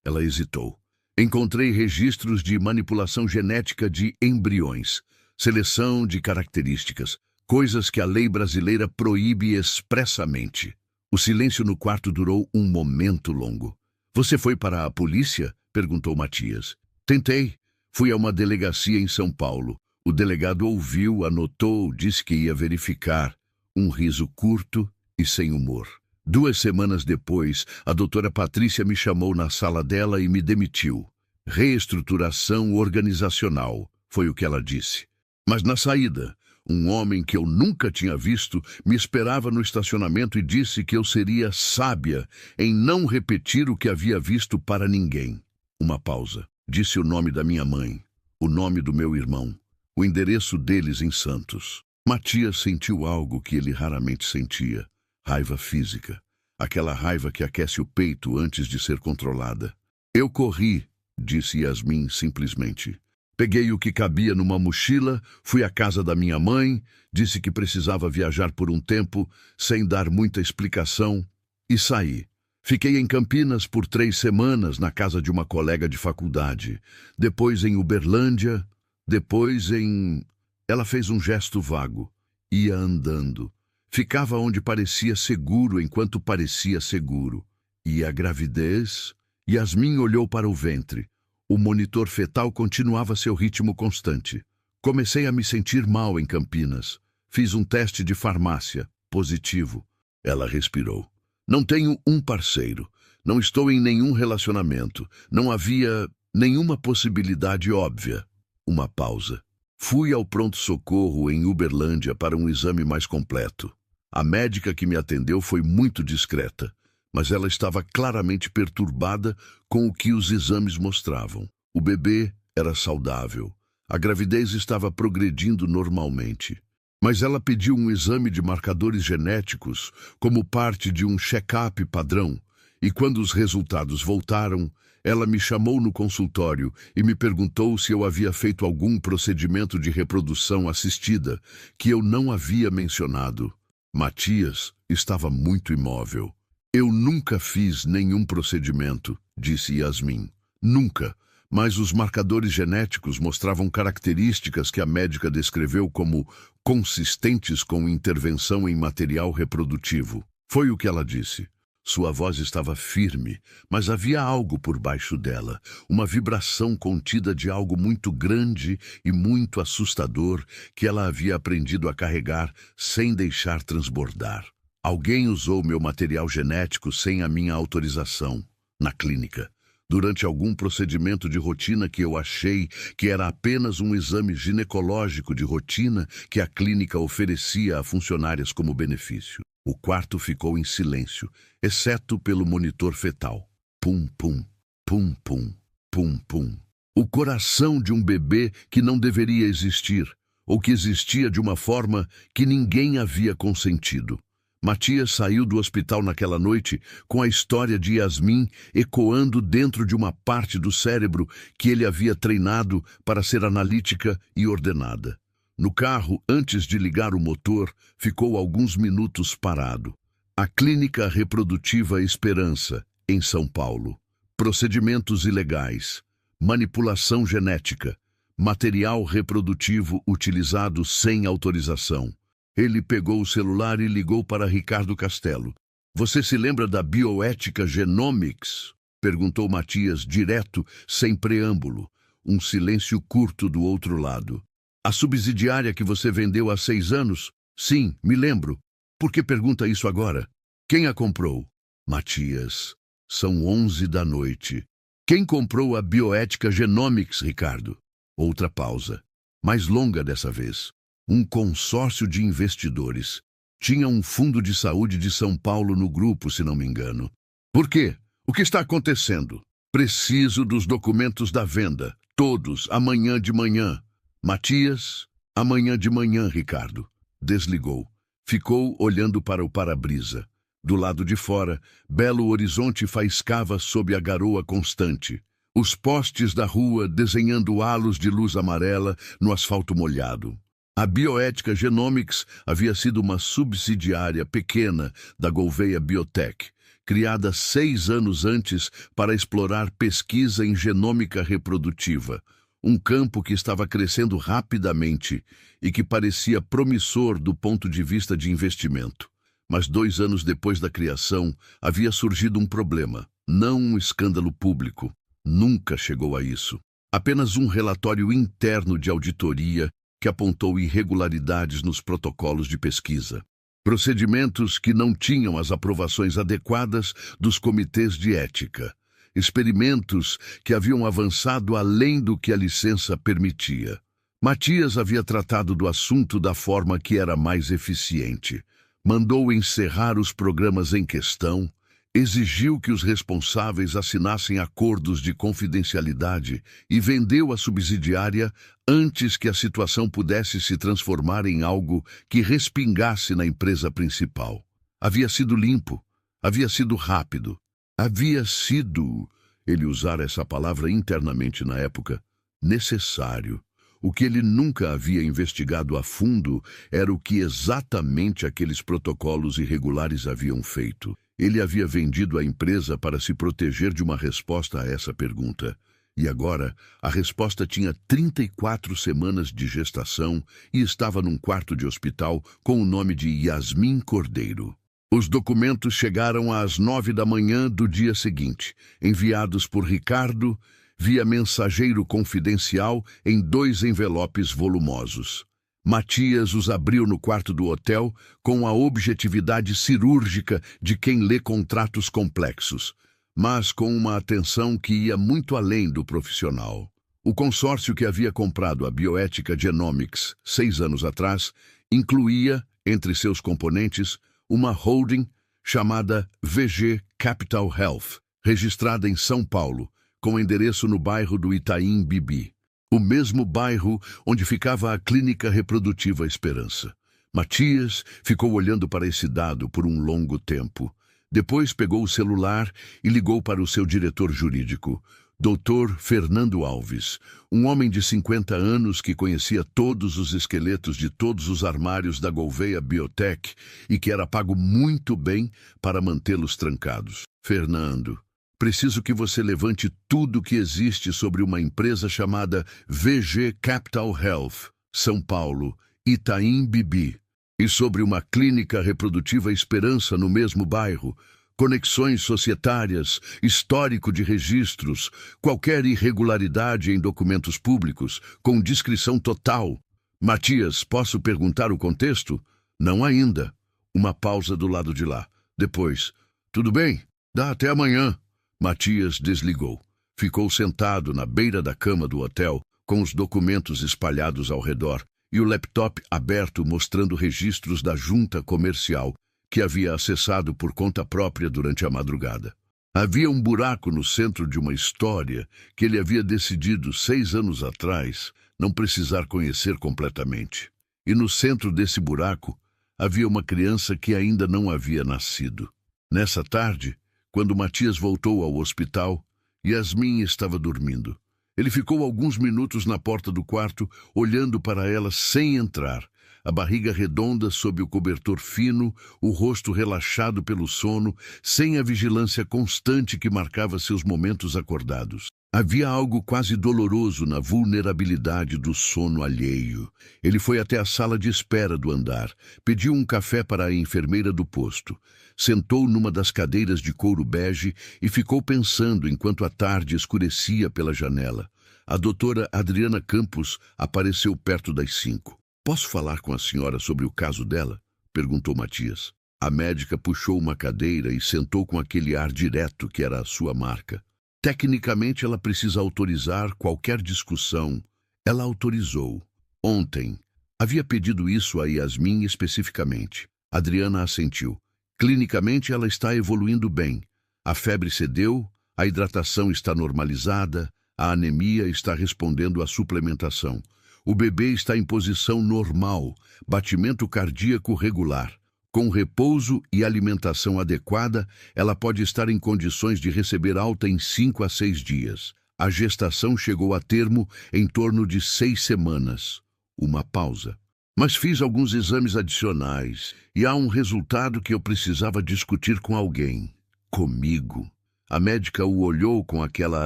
Ela hesitou. Encontrei registros de manipulação genética de embriões, seleção de características, coisas que a lei brasileira proíbe expressamente. O silêncio no quarto durou um momento longo. Você foi para a polícia? Perguntou Matias. Tentei. Fui a uma delegacia em São Paulo. O delegado ouviu, anotou, disse que ia verificar. Um riso curto e sem humor. 2 semanas depois, a doutora Patrícia me chamou na sala dela e me demitiu. Reestruturação organizacional, foi o que ela disse. Mas na saída, um homem que eu nunca tinha visto me esperava no estacionamento e disse que eu seria sábia em não repetir o que havia visto para ninguém. Uma pausa. Disse o nome da minha mãe, o nome do meu irmão, o endereço deles em Santos. Matias sentiu algo que ele raramente sentia. Raiva física. Aquela raiva que aquece o peito antes de ser controlada. Eu corri, disse Yasmin simplesmente. Peguei o que cabia numa mochila, fui à casa da minha mãe, disse que precisava viajar por um tempo, sem dar muita explicação, e saí. Fiquei em Campinas por 3 semanas na casa de uma colega de faculdade, depois em Uberlândia, depois em... Ela fez um gesto vago. Ia andando. Ficava onde parecia seguro enquanto parecia seguro. E a gravidez? Yasmin olhou para o ventre. O monitor fetal continuava seu ritmo constante. Comecei a me sentir mal em Campinas. Fiz um teste de farmácia. Positivo. Ela respirou. Não tenho um parceiro. Não estou em nenhum relacionamento. Não havia nenhuma possibilidade óbvia. Uma pausa. Fui ao pronto-socorro em Uberlândia para um exame mais completo. A médica que me atendeu foi muito discreta, mas ela estava claramente perturbada com o que os exames mostravam. O bebê era saudável. A gravidez estava progredindo normalmente. Mas ela pediu um exame de marcadores genéticos como parte de um check-up padrão, e quando os resultados voltaram, ela me chamou no consultório e me perguntou se eu havia feito algum procedimento de reprodução assistida, que eu não havia mencionado. Matias estava muito imóvel. Eu nunca fiz nenhum procedimento, disse Yasmin. Nunca. Mas os marcadores genéticos mostravam características que a médica descreveu como consistentes com intervenção em material reprodutivo. Foi o que ela disse. Sua voz estava firme, mas havia algo por baixo dela, uma vibração contida de algo muito grande e muito assustador que ela havia aprendido a carregar sem deixar transbordar. Alguém usou meu material genético sem a minha autorização, na clínica. Durante algum procedimento de rotina que eu achei que era apenas um exame ginecológico de rotina que a clínica oferecia a funcionárias como benefício. O quarto ficou em silêncio, exceto pelo monitor fetal. Pum, pum, pum, pum, pum, pum. O coração de um bebê que não deveria existir, ou que existia de uma forma que ninguém havia consentido. Matias saiu do hospital naquela noite com a história de Yasmin ecoando dentro de uma parte do cérebro que ele havia treinado para ser analítica e ordenada. No carro, antes de ligar o motor, ficou alguns minutos parado. A Clínica Reprodutiva Esperança, em São Paulo. Procedimentos ilegais, manipulação genética, material reprodutivo utilizado sem autorização. Ele pegou o celular e ligou para Ricardo Castelo. Você se lembra da Bioética Genomics? Perguntou Matias direto, sem preâmbulo. Um silêncio curto do outro lado. A subsidiária que você vendeu há 6 anos? Sim, me lembro. Por que pergunta isso agora? Quem a comprou? Matias. São 11 da noite. Quem comprou a Bioética Genomics, Ricardo? Outra pausa. Mais longa dessa vez. Um consórcio de investidores. Tinha um fundo de saúde de São Paulo no grupo, se não me engano. Por quê? O que está acontecendo? Preciso dos documentos da venda. Todos, amanhã de manhã. Matias, amanhã de manhã, Ricardo. Desligou. Ficou olhando para o para-brisa. Do lado de fora, Belo Horizonte faiscava sob a garoa constante. Os postes da rua desenhando halos de luz amarela no asfalto molhado. A Bioética Genomics havia sido uma subsidiária pequena da Gouveia Biotech, criada 6 anos antes para explorar pesquisa em genômica reprodutiva, um campo que estava crescendo rapidamente e que parecia promissor do ponto de vista de investimento. Mas 2 anos depois da criação, havia surgido um problema, não um escândalo público. Nunca chegou a isso. Apenas um relatório interno de auditoria que apontou irregularidades nos protocolos de pesquisa. Procedimentos que não tinham as aprovações adequadas dos comitês de ética. Experimentos que haviam avançado além do que a licença permitia. Matias havia tratado do assunto da forma que era mais eficiente. Mandou encerrar os programas em questão, exigiu que os responsáveis assinassem acordos de confidencialidade e vendeu a subsidiária antes que a situação pudesse se transformar em algo que respingasse na empresa principal. Havia sido limpo, havia sido rápido, havia sido, ele usara essa palavra internamente na época, necessário. O que ele nunca havia investigado a fundo era o que exatamente aqueles protocolos irregulares haviam feito. Ele havia vendido a empresa para se proteger de uma resposta a essa pergunta. E agora, a resposta tinha 34 semanas de gestação e estava num quarto de hospital com o nome de Yasmin Cordeiro. Os documentos chegaram às 9 da manhã do dia seguinte, enviados por Ricardo, via mensageiro confidencial em 2 envelopes volumosos. Matias os abriu no quarto do hotel com a objetividade cirúrgica de quem lê contratos complexos, mas com uma atenção que ia muito além do profissional. O consórcio que havia comprado a Bioética Genomics 6 anos atrás incluía, entre seus componentes, uma holding chamada VG Capital Health, registrada em São Paulo, com endereço no bairro do Itaim Bibi, o mesmo bairro onde ficava a Clínica Reprodutiva Esperança. Matias ficou olhando para esse dado por um longo tempo. Depois pegou o celular e ligou para o seu diretor jurídico, Dr. Fernando Alves, um homem de 50 anos que conhecia todos os esqueletos de todos os armários da Gouveia Biotech e que era pago muito bem para mantê-los trancados. Fernando, preciso que você levante tudo o que existe sobre uma empresa chamada VG Capital Health, São Paulo, Itaim Bibi, e sobre uma Clínica Reprodutiva Esperança no mesmo bairro, conexões societárias, histórico de registros, qualquer irregularidade em documentos públicos, com descrição total. Matias, posso perguntar o contexto? Não ainda. Uma pausa do lado de lá. Depois, tudo bem, dá até amanhã. Matias desligou. Ficou sentado na beira da cama do hotel, com os documentos espalhados ao redor e o laptop aberto mostrando registros da junta comercial, que havia acessado por conta própria durante a madrugada. Havia um buraco no centro de uma história que ele havia decidido 6 anos atrás não precisar conhecer completamente. E no centro desse buraco havia uma criança que ainda não havia nascido. Nessa tarde, quando Matias voltou ao hospital, Yasmin estava dormindo. Ele ficou alguns minutos na porta do quarto, olhando para ela sem entrar, a barriga redonda sob o cobertor fino, o rosto relaxado pelo sono, sem a vigilância constante que marcava seus momentos acordados. Havia algo quase doloroso na vulnerabilidade do sono alheio. Ele foi até a sala de espera do andar, pediu um café para a enfermeira do posto, sentou numa das cadeiras de couro bege e ficou pensando enquanto a tarde escurecia pela janela. A doutora Adriana Campos apareceu perto das 5. Posso falar com a senhora sobre o caso dela? Perguntou Matias. A médica puxou uma cadeira e sentou com aquele ar direto que era a sua marca. Tecnicamente, ela precisa autorizar qualquer discussão. Ela autorizou. Ontem. Havia pedido isso a Yasmin especificamente. Adriana assentiu. Clinicamente, ela está evoluindo bem. A febre cedeu, a hidratação está normalizada, a anemia está respondendo à suplementação. O bebê está em posição normal, batimento cardíaco regular. Com repouso e alimentação adequada, ela pode estar em condições de receber alta em 5 a 6 dias. A gestação chegou a termo em torno de 6 semanas. Uma pausa. Mas fiz alguns exames adicionais e há um resultado que eu precisava discutir com alguém. Comigo. A médica o olhou com aquela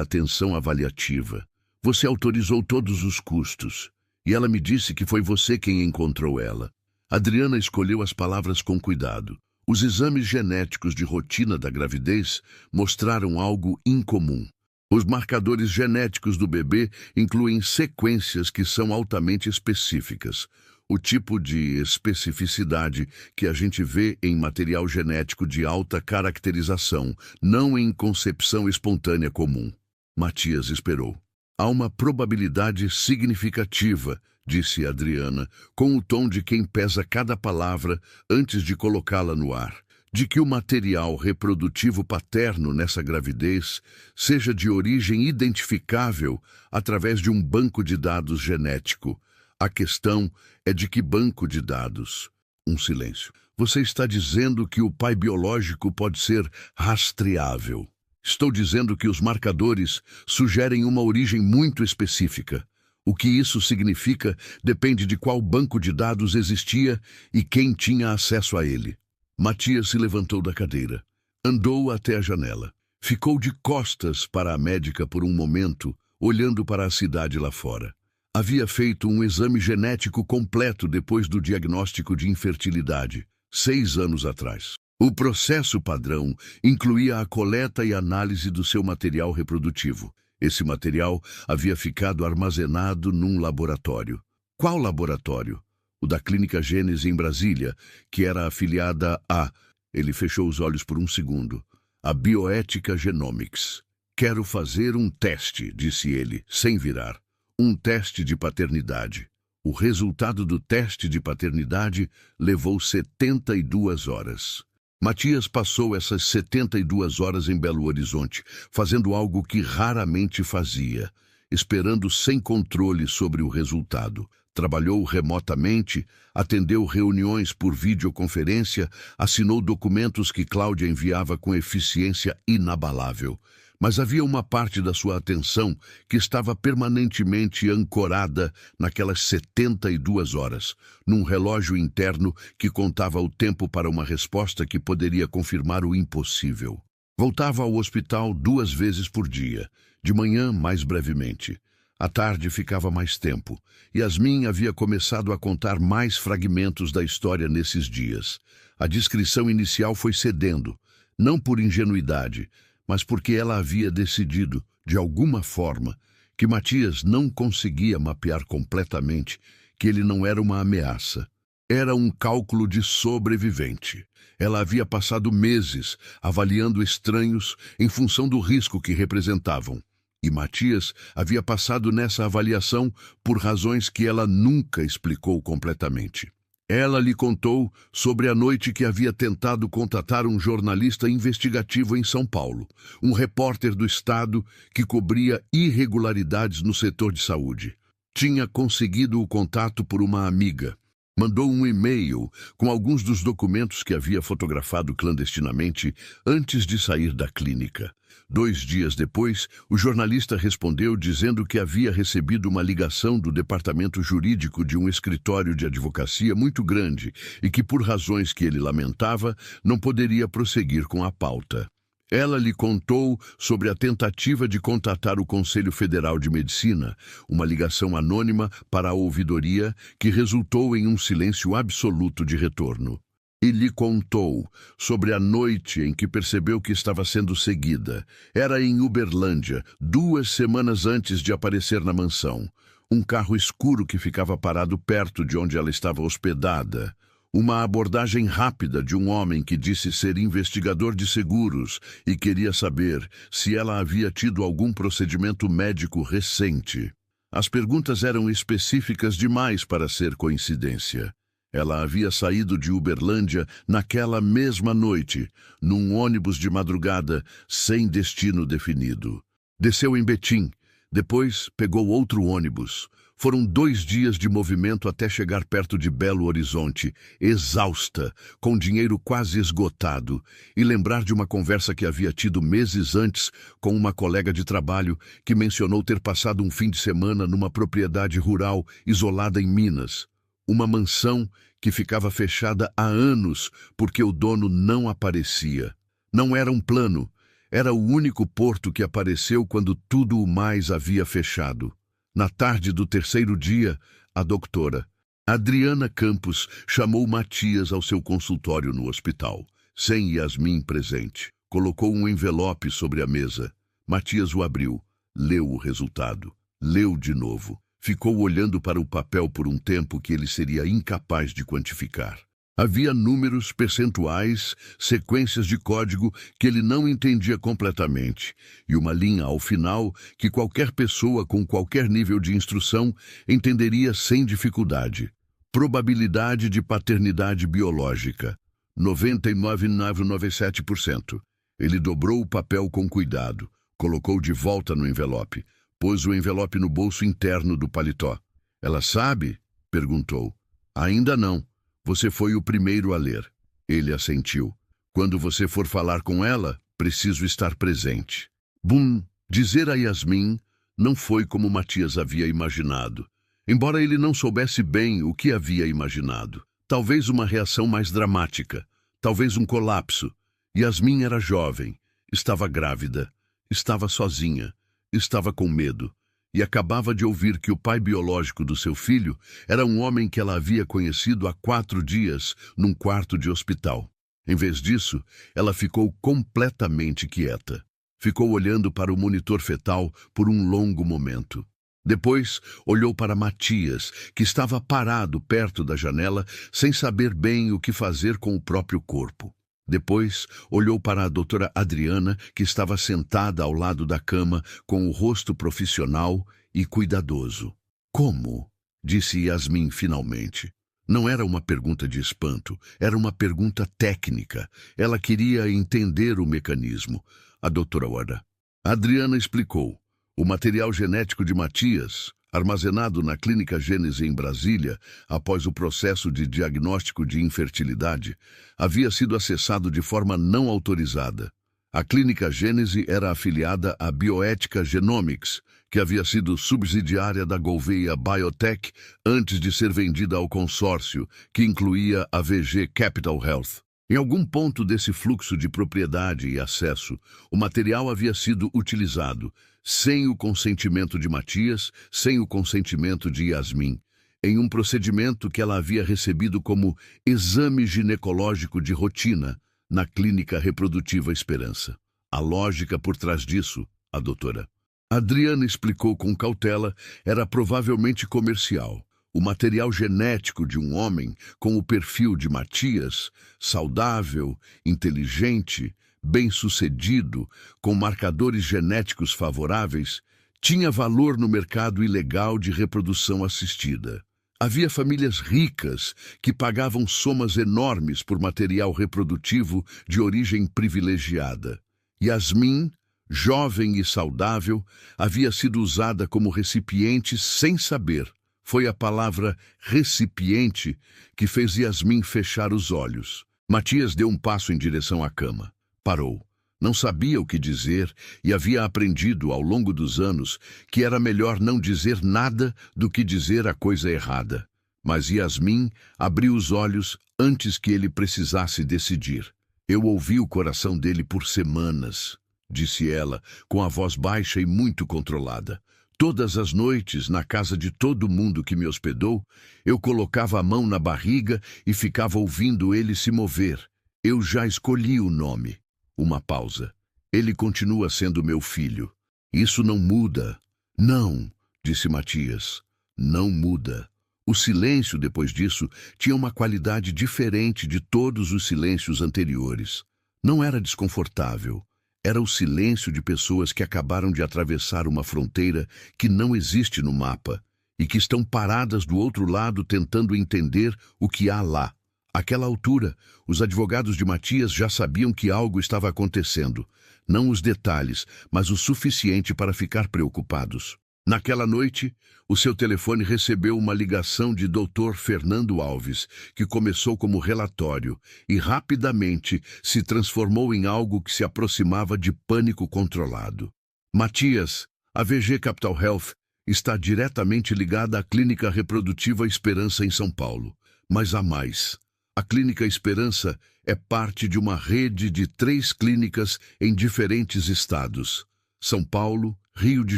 atenção avaliativa. Você autorizou todos os custos. E ela me disse que foi você quem encontrou ela. Adriana escolheu as palavras com cuidado. Os exames genéticos de rotina da gravidez mostraram algo incomum. Os marcadores genéticos do bebê incluem sequências que são altamente específicas. O tipo de especificidade que a gente vê em material genético de alta caracterização, não em concepção espontânea comum. Matias esperou. Há uma probabilidade significativa, disse Adriana, com o tom de quem pesa cada palavra antes de colocá-la no ar, de que o material reprodutivo paterno nessa gravidez seja de origem identificável através de um banco de dados genético. A questão é de que banco de dados? Um silêncio. Você está dizendo que o pai biológico pode ser rastreável. Estou dizendo que os marcadores sugerem uma origem muito específica. O que isso significa depende de qual banco de dados existia e quem tinha acesso a ele. Matias se levantou da cadeira. Andou até a janela. Ficou de costas para a médica por um momento, olhando para a cidade lá fora. Havia feito um exame genético completo depois do diagnóstico de infertilidade, 6 anos atrás. O processo padrão incluía a coleta e análise do seu material reprodutivo. Esse material havia ficado armazenado num laboratório. Qual laboratório? O da Clínica Gênese em Brasília, que era afiliada a... Ele fechou os olhos por um segundo. A Bioética Genomics. Quero fazer um teste, disse ele, sem virar. Um teste de paternidade. O resultado do teste de paternidade levou 72 horas. Matias passou essas 72 horas em Belo Horizonte, fazendo algo que raramente fazia, esperando sem controle sobre o resultado. Trabalhou remotamente, atendeu reuniões por videoconferência, assinou documentos que Cláudia enviava com eficiência inabalável. Mas havia uma parte da sua atenção que estava permanentemente ancorada naquelas 72 horas, num relógio interno que contava o tempo para uma resposta que poderia confirmar o impossível. Voltava ao hospital 2 vezes por dia, de manhã mais brevemente. À tarde ficava mais tempo. Yasmin havia começado a contar mais fragmentos da história nesses dias. A descrição inicial foi cedendo, não por ingenuidade, mas porque ela havia decidido, de alguma forma, que Matias não conseguia mapear completamente, que ele não era uma ameaça. Era um cálculo de sobrevivente. Ela havia passado meses avaliando estranhos em função do risco que representavam. E Matias havia passado nessa avaliação por razões que ela nunca explicou completamente. Ela lhe contou sobre a noite que havia tentado contatar um jornalista investigativo em São Paulo, um repórter do Estado que cobria irregularidades no setor de saúde. Tinha conseguido o contato por uma amiga. Mandou um e-mail com alguns dos documentos que havia fotografado clandestinamente antes de sair da clínica. 2 dias depois, o jornalista respondeu dizendo que havia recebido uma ligação do departamento jurídico de um escritório de advocacia muito grande e que, por razões que ele lamentava, não poderia prosseguir com a pauta. Ela lhe contou sobre a tentativa de contatar o Conselho Federal de Medicina, uma ligação anônima para a ouvidoria que resultou em um silêncio absoluto de retorno. E lhe contou sobre a noite em que percebeu que estava sendo seguida. Era em Uberlândia, 2 semanas antes de aparecer na mansão. Um carro escuro que ficava parado perto de onde ela estava hospedada. Uma abordagem rápida de um homem que disse ser investigador de seguros e queria saber se ela havia tido algum procedimento médico recente. As perguntas eram específicas demais para ser coincidência. Ela havia saído de Uberlândia naquela mesma noite, num ônibus de madrugada, sem destino definido. Desceu em Betim, depois pegou outro ônibus. Foram 2 dias de movimento até chegar perto de Belo Horizonte, exausta, com dinheiro quase esgotado, e lembrar de uma conversa que havia tido meses antes com uma colega de trabalho que mencionou ter passado um fim de semana numa propriedade rural isolada em Minas. Uma mansão que ficava fechada há anos porque o dono não aparecia. Não era um plano, era o único porto que apareceu quando tudo o mais havia fechado. Na tarde do 3º dia, a doutora Adriana Campos chamou Matias ao seu consultório no hospital, sem Yasmin presente. Colocou um envelope sobre a mesa. Matias o abriu, leu o resultado, leu de novo. Ficou olhando para o papel por um tempo que ele seria incapaz de quantificar. Havia números, percentuais, sequências de código que ele não entendia completamente, e uma linha ao final que qualquer pessoa com qualquer nível de instrução entenderia sem dificuldade. Probabilidade de paternidade biológica, 99,97%. Ele dobrou o papel com cuidado, colocou de volta no envelope. Pôs o envelope no bolso interno do paletó. Ela sabe? Perguntou. Ainda não. Você foi o primeiro a ler. Ele assentiu. Quando você for falar com ela, preciso estar presente. Bum! Dizer a Yasmin não foi como Matias havia imaginado. Embora ele não soubesse bem o que havia imaginado. Talvez uma reação mais dramática. Talvez um colapso. Yasmin era jovem. Estava grávida. Estava sozinha. Estava com medo, e acabava de ouvir que o pai biológico do seu filho era um homem que ela havia conhecido há 4 dias num quarto de hospital. Em vez disso, ela ficou completamente quieta. Ficou olhando para o monitor fetal por um longo momento. Depois, olhou para Matias, que estava parado perto da janela, sem saber bem o que fazer com o próprio corpo. Depois, olhou para a doutora Adriana, que estava sentada ao lado da cama, com o rosto profissional e cuidadoso. Como? Disse Yasmin finalmente. Não era uma pergunta de espanto, era uma pergunta técnica. Ela queria entender o mecanismo. A doutora Wada. Adriana explicou. O material genético de Matias, armazenado na Clínica Gênese em Brasília, após o processo de diagnóstico de infertilidade, havia sido acessado de forma não autorizada. A Clínica Gênese era afiliada à Bioética Genomics, que havia sido subsidiária da Gouveia Biotech antes de ser vendida ao consórcio, que incluía a VG Capital Health. Em algum ponto desse fluxo de propriedade e acesso, o material havia sido utilizado, sem o consentimento de Matias, sem o consentimento de Yasmin, em um procedimento que ela havia recebido como exame ginecológico de rotina na Clínica Reprodutiva Esperança. A lógica por trás disso, a doutora Adriana explicou com cautela, era provavelmente comercial. O material genético de um homem com o perfil de Matias, saudável, inteligente, bem-sucedido, com marcadores genéticos favoráveis, tinha valor no mercado ilegal de reprodução assistida. Havia famílias ricas que pagavam somas enormes por material reprodutivo de origem privilegiada. Yasmin, jovem e saudável, havia sido usada como recipiente sem saber. Foi a palavra recipiente que fez Yasmin fechar os olhos. Matias deu um passo em direção à cama. Parou. Não sabia o que dizer e havia aprendido ao longo dos anos que era melhor não dizer nada do que dizer a coisa errada. Mas Yasmin abriu os olhos antes que ele precisasse decidir. Eu ouvi o coração dele por semanas, disse ela, com a voz baixa e muito controlada. Todas as noites, na casa de todo mundo que me hospedou, eu colocava a mão na barriga e ficava ouvindo ele se mover. Eu já escolhi o nome. Uma pausa. Ele continua sendo meu filho. Isso não muda. Não, disse Matias. Não muda. O silêncio, depois disso, tinha uma qualidade diferente de todos os silêncios anteriores. Não era desconfortável. Era o silêncio de pessoas que acabaram de atravessar uma fronteira que não existe no mapa e que estão paradas do outro lado tentando entender o que há lá. Àquela altura, os advogados de Matias já sabiam que algo estava acontecendo. Não os detalhes, mas o suficiente para ficar preocupados. Naquela noite, o seu telefone recebeu uma ligação de Dr. Fernando Alves, que começou como relatório e rapidamente se transformou em algo que se aproximava de pânico controlado. Matias, a VG Capital Health está diretamente ligada à Clínica Reprodutiva Esperança em São Paulo. Mas há mais. A Clínica Esperança é parte de uma rede de 3 clínicas em diferentes estados: São Paulo, Rio de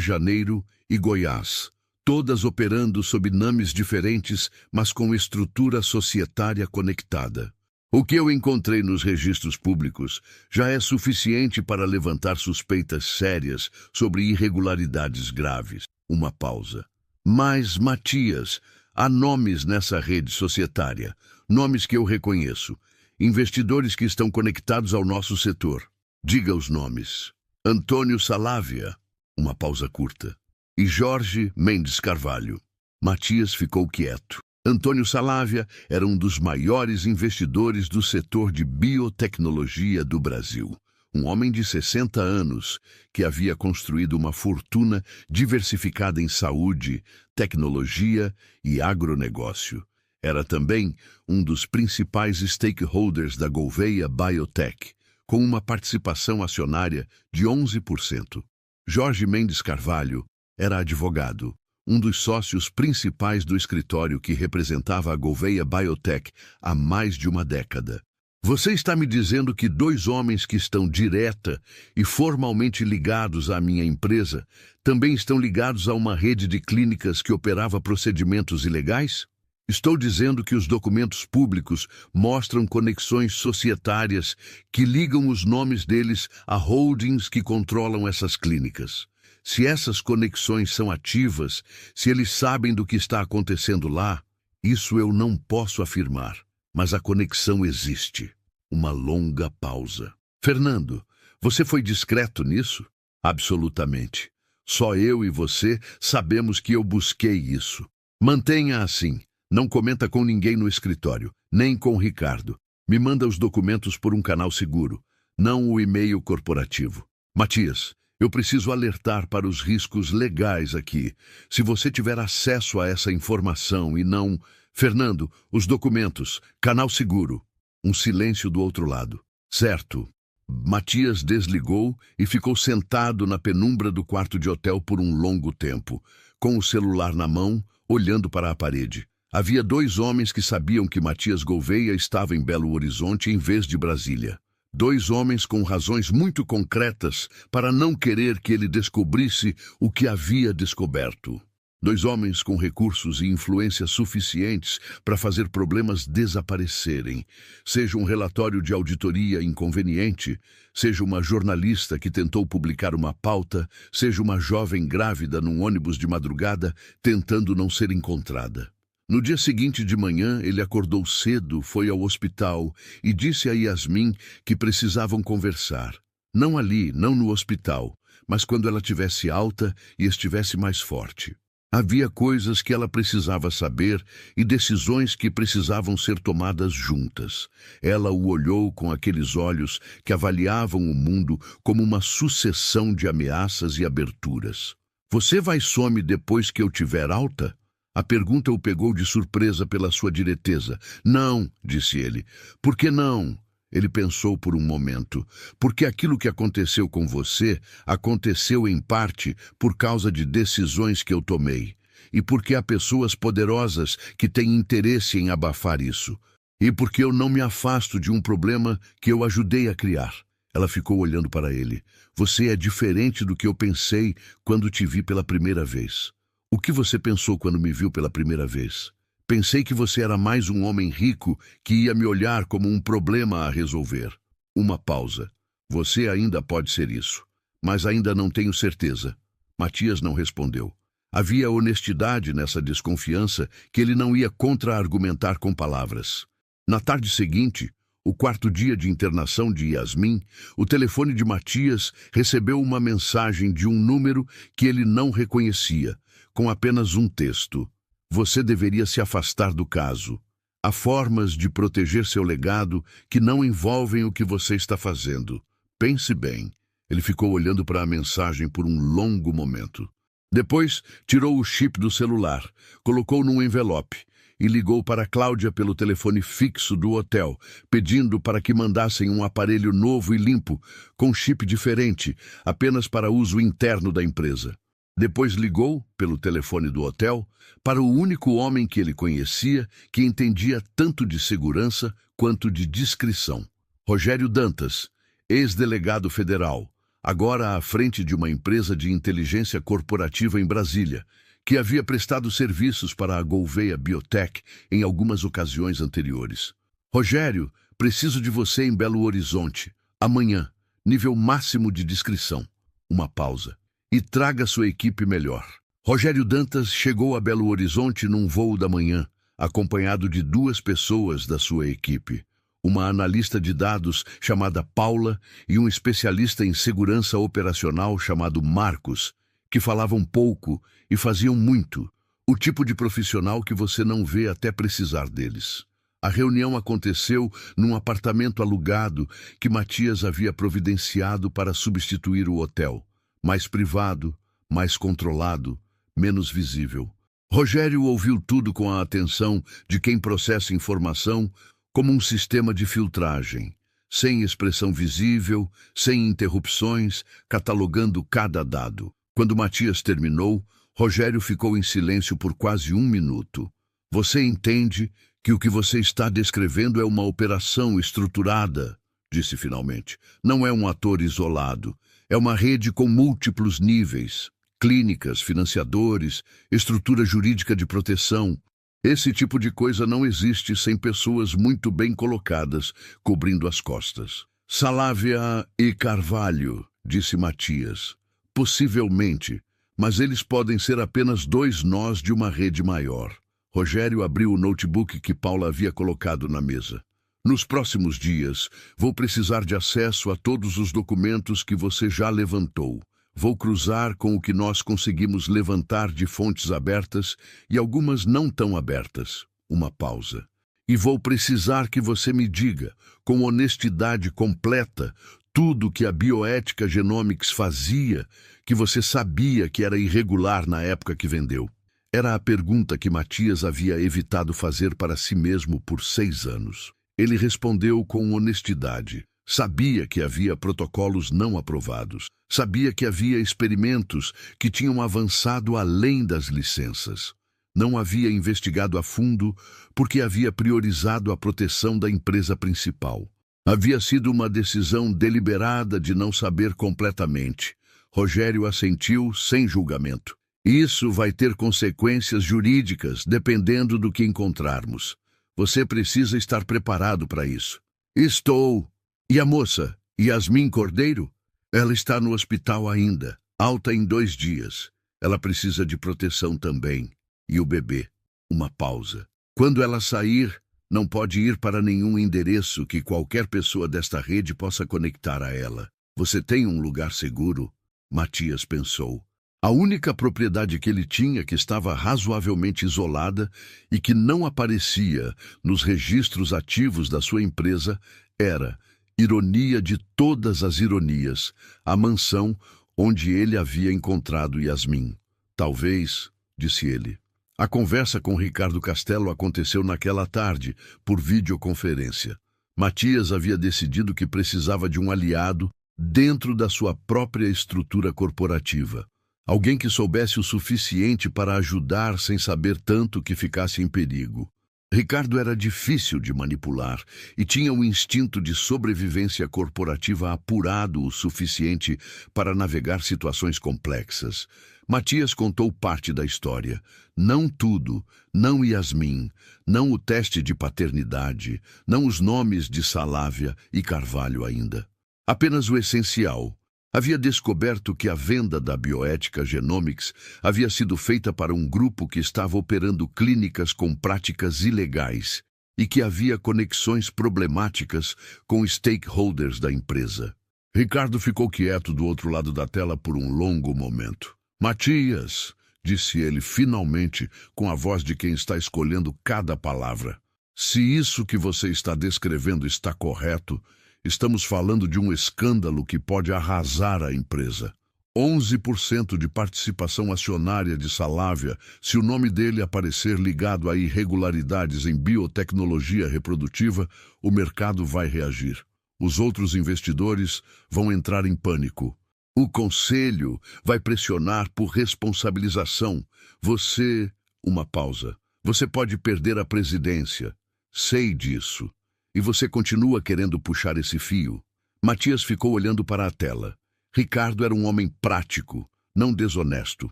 Janeiro e Goiás, todas operando sob nomes diferentes, mas com estrutura societária conectada. O que eu encontrei nos registros públicos já é suficiente para levantar suspeitas sérias sobre irregularidades graves. Uma pausa. Mas, Matias, há nomes nessa rede societária, nomes que eu reconheço, investidores que estão conectados ao nosso setor. Diga os nomes. Antônio Salavia. Uma pausa curta. E Jorge Mendes Carvalho. Matias ficou quieto. Antônio Salavia era um dos maiores investidores do setor de biotecnologia do Brasil. Um homem de 60 anos que havia construído uma fortuna diversificada em saúde, tecnologia e agronegócio. Era também um dos principais stakeholders da Gouveia Biotech, com uma participação acionária de 11%. Jorge Mendes Carvalho era advogado, um dos sócios principais do escritório que representava a Gouveia Biotech há mais de uma década. Você está me dizendo que 2 homens que estão direta e formalmente ligados à minha empresa também estão ligados a uma rede de clínicas que operava procedimentos ilegais? Estou dizendo que os documentos públicos mostram conexões societárias que ligam os nomes deles a holdings que controlam essas clínicas. Se essas conexões são ativas, se eles sabem do que está acontecendo lá, isso eu não posso afirmar, mas a conexão existe. Uma longa pausa. Fernando, você foi discreto nisso? Absolutamente. Só eu e você sabemos que eu busquei isso. Mantenha assim. Não comenta com ninguém no escritório, nem com o Ricardo. Me manda os documentos por um canal seguro, não o e-mail corporativo. Matias, eu preciso alertar para os riscos legais aqui. Se você tiver acesso a essa informação e não... Fernando, os documentos, canal seguro. Um silêncio do outro lado. Certo. Matias desligou e ficou sentado na penumbra do quarto de hotel por um longo tempo, com o celular na mão, olhando para a parede. Havia 2 homens que sabiam que Matias Gouveia estava em Belo Horizonte em vez de Brasília. 2 homens com razões muito concretas para não querer que ele descobrisse o que havia descoberto. 2 homens com recursos e influência suficientes para fazer problemas desaparecerem. Seja um relatório de auditoria inconveniente, seja uma jornalista que tentou publicar uma pauta, seja uma jovem grávida num ônibus de madrugada tentando não ser encontrada. No dia seguinte de manhã, ele acordou cedo, foi ao hospital e disse a Yasmin que precisavam conversar. Não ali, não no hospital, mas quando ela tivesse alta e estivesse mais forte. Havia coisas que ela precisava saber e decisões que precisavam ser tomadas juntas. Ela o olhou com aqueles olhos que avaliavam o mundo como uma sucessão de ameaças e aberturas. Você vai some depois que eu tiver alta? A pergunta o pegou de surpresa pela sua direteza. Não, disse ele. Por que não? Ele pensou por um momento. Porque aquilo que aconteceu com você aconteceu em parte por causa de decisões que eu tomei. E porque há pessoas poderosas que têm interesse em abafar isso. E porque eu não me afasto de um problema que eu ajudei a criar. Ela ficou olhando para ele. Você é diferente do que eu pensei quando te vi pela primeira vez. O que você pensou quando me viu pela primeira vez? Pensei que você era mais um homem rico que ia me olhar como um problema a resolver. Uma pausa. Você ainda pode ser isso, mas ainda não tenho certeza. Matias não respondeu. Havia honestidade nessa desconfiança que ele não ia contra-argumentar com palavras. Na tarde seguinte, o 4º dia de internação de Yasmin, o telefone de Matias recebeu uma mensagem de um número que ele não reconhecia, com apenas um texto. Você deveria se afastar do caso. Há formas de proteger seu legado que não envolvem o que você está fazendo. Pense bem. Ele ficou olhando para a mensagem por um longo momento. Depois, tirou o chip do celular, colocou num envelope e ligou para Cláudia pelo telefone fixo do hotel, pedindo para que mandassem um aparelho novo e limpo, com chip diferente, apenas para uso interno da empresa. Depois ligou, pelo telefone do hotel, para o único homem que ele conhecia que entendia tanto de segurança quanto de discrição. Rogério Dantas, ex-delegado federal, agora à frente de uma empresa de inteligência corporativa em Brasília, que havia prestado serviços para a Gouveia Biotech em algumas ocasiões anteriores. Rogério, preciso de você em Belo Horizonte. Amanhã, nível máximo de discrição. Uma pausa. E traga sua equipe melhor. Rogério Dantas chegou a Belo Horizonte num voo da manhã, acompanhado de 2 pessoas da sua equipe. Uma analista de dados chamada Paula e um especialista em segurança operacional chamado Marcos, que falavam pouco e faziam muito, o tipo de profissional que você não vê até precisar deles. A reunião aconteceu num apartamento alugado que Matias havia providenciado para substituir o hotel. Mais privado, mais controlado, menos visível. Rogério ouviu tudo com a atenção de quem processa informação como um sistema de filtragem, sem expressão visível, sem interrupções, catalogando cada dado. Quando Matias terminou, Rogério ficou em silêncio por quase 1 minuto. Você entende que o que você está descrevendo é uma operação estruturada, disse finalmente. Não é um ator isolado. É uma rede com múltiplos níveis, clínicas, financiadores, estrutura jurídica de proteção. Esse tipo de coisa não existe sem pessoas muito bem colocadas, cobrindo as costas. Salavia e Carvalho, disse Matias. Possivelmente, mas eles podem ser apenas dois nós de uma rede maior. Rogério abriu o notebook que Paula havia colocado na mesa. Nos próximos dias, vou precisar de acesso a todos os documentos que você já levantou. Vou cruzar com o que nós conseguimos levantar de fontes abertas e algumas não tão abertas. Uma pausa. E vou precisar que você me diga, com honestidade completa, tudo que a Bioética Genomics fazia, que você sabia que era irregular na época que vendeu. Era a pergunta que Matias havia evitado fazer para si mesmo por 6 anos. Ele respondeu com honestidade. Sabia que havia protocolos não aprovados. Sabia que havia experimentos que tinham avançado além das licenças. Não havia investigado a fundo porque havia priorizado a proteção da empresa principal. Havia sido uma decisão deliberada de não saber completamente. Rogério assentiu sem julgamento. Isso vai ter consequências jurídicas dependendo do que encontrarmos. Você precisa estar preparado para isso. Estou. E a moça, Yasmin Cordeiro? Ela está no hospital ainda, alta em 2 dias. Ela precisa de proteção também. E o bebê? Uma pausa. Quando ela sair, não pode ir para nenhum endereço que qualquer pessoa desta rede possa conectar a ela. Você tem um lugar seguro? Matias pensou. A única propriedade que ele tinha que estava razoavelmente isolada e que não aparecia nos registros ativos da sua empresa era, ironia de todas as ironias, a mansão onde ele havia encontrado Yasmin. Talvez, disse ele. A conversa com Ricardo Castelo aconteceu naquela tarde, por videoconferência. Matias havia decidido que precisava de um aliado dentro da sua própria estrutura corporativa. Alguém que soubesse o suficiente para ajudar sem saber tanto que ficasse em perigo. Ricardo era difícil de manipular e tinha um instinto de sobrevivência corporativa apurado o suficiente para navegar situações complexas. Matias contou parte da história. Não tudo, não Yasmin, não o teste de paternidade, não os nomes de Salavia e Carvalho ainda. Apenas o essencial. Havia descoberto que a venda da Bioética Genomics havia sido feita para um grupo que estava operando clínicas com práticas ilegais e que havia conexões problemáticas com stakeholders da empresa. Ricardo ficou quieto do outro lado da tela por um longo momento. Matias, disse ele finalmente, com a voz de quem está escolhendo cada palavra. Se isso que você está descrevendo está correto, estamos falando de um escândalo que pode arrasar a empresa. 11% de participação acionária de Salavia, se o nome dele aparecer ligado a irregularidades em biotecnologia reprodutiva, o mercado vai reagir. Os outros investidores vão entrar em pânico. O conselho vai pressionar por responsabilização. Você... Uma pausa. Você pode perder a presidência. Sei disso. E você continua querendo puxar esse fio? Matias ficou olhando para a tela. Ricardo era um homem prático, não desonesto.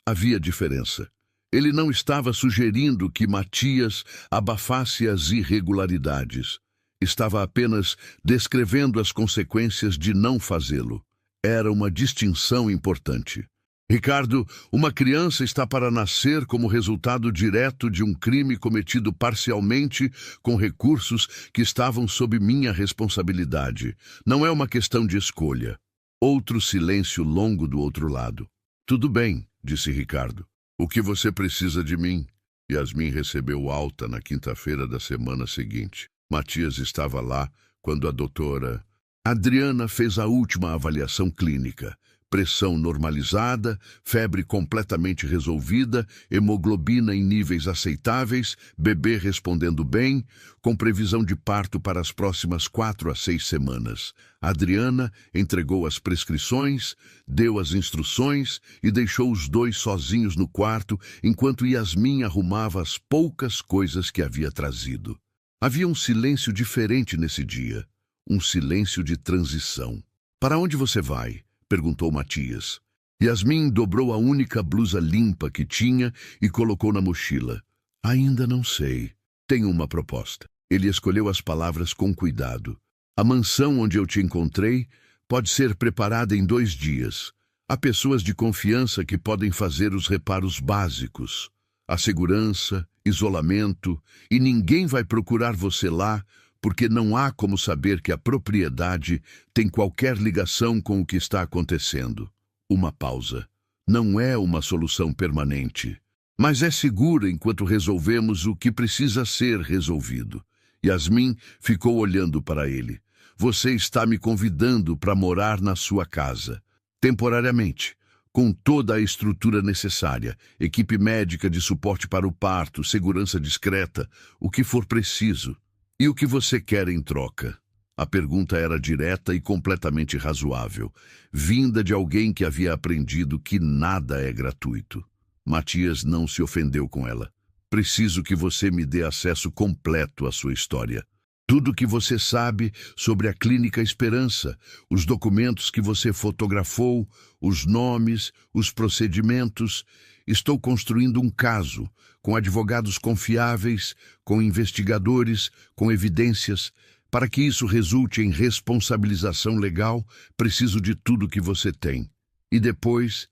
Havia diferença. Ele não estava sugerindo que Matias abafasse as irregularidades. Estava apenas descrevendo as consequências de não fazê-lo. Era uma distinção importante. Ricardo, uma criança está para nascer como resultado direto de um crime cometido parcialmente com recursos que estavam sob minha responsabilidade. Não é uma questão de escolha. Outro silêncio longo do outro lado. Tudo bem, disse Ricardo. O que você precisa de mim? Yasmin recebeu alta na quinta-feira da semana seguinte. Matias estava lá quando a doutora Adriana fez a última avaliação clínica. Pressão normalizada, febre completamente resolvida, hemoglobina em níveis aceitáveis, bebê respondendo bem, com previsão de parto para as próximas 4 a 6 semanas. Adriana entregou as prescrições, deu as instruções e deixou os dois sozinhos no quarto enquanto Yasmin arrumava as poucas coisas que havia trazido. Havia um silêncio diferente nesse dia, um silêncio de transição. Para onde você vai? Perguntou Matias. Yasmin dobrou a única blusa limpa que tinha e colocou na mochila. Ainda não sei. Tenho uma proposta. Ele escolheu as palavras com cuidado. A mansão onde eu te encontrei pode ser preparada em 2 dias. Há pessoas de confiança que podem fazer os reparos básicos. A segurança, isolamento, e ninguém vai procurar você lá porque não há como saber que a propriedade tem qualquer ligação com o que está acontecendo. Uma pausa. Não é uma solução permanente, mas é segura enquanto resolvemos o que precisa ser resolvido. Yasmin ficou olhando para ele. Você está me convidando para morar na sua casa, temporariamente, com toda a estrutura necessária, equipe médica de suporte para o parto, segurança discreta, o que for preciso. E o que você quer em troca? A pergunta era direta e completamente razoável, vinda de alguém que havia aprendido que nada é gratuito. Matias não se ofendeu com ela. Preciso que você me dê acesso completo à sua história. Tudo o que você sabe sobre a Clínica Esperança, os documentos que você fotografou, os nomes, os procedimentos. Estou construindo um caso, com advogados confiáveis, com investigadores, com evidências. Para que isso resulte em responsabilização legal, preciso de tudo que você tem. E depois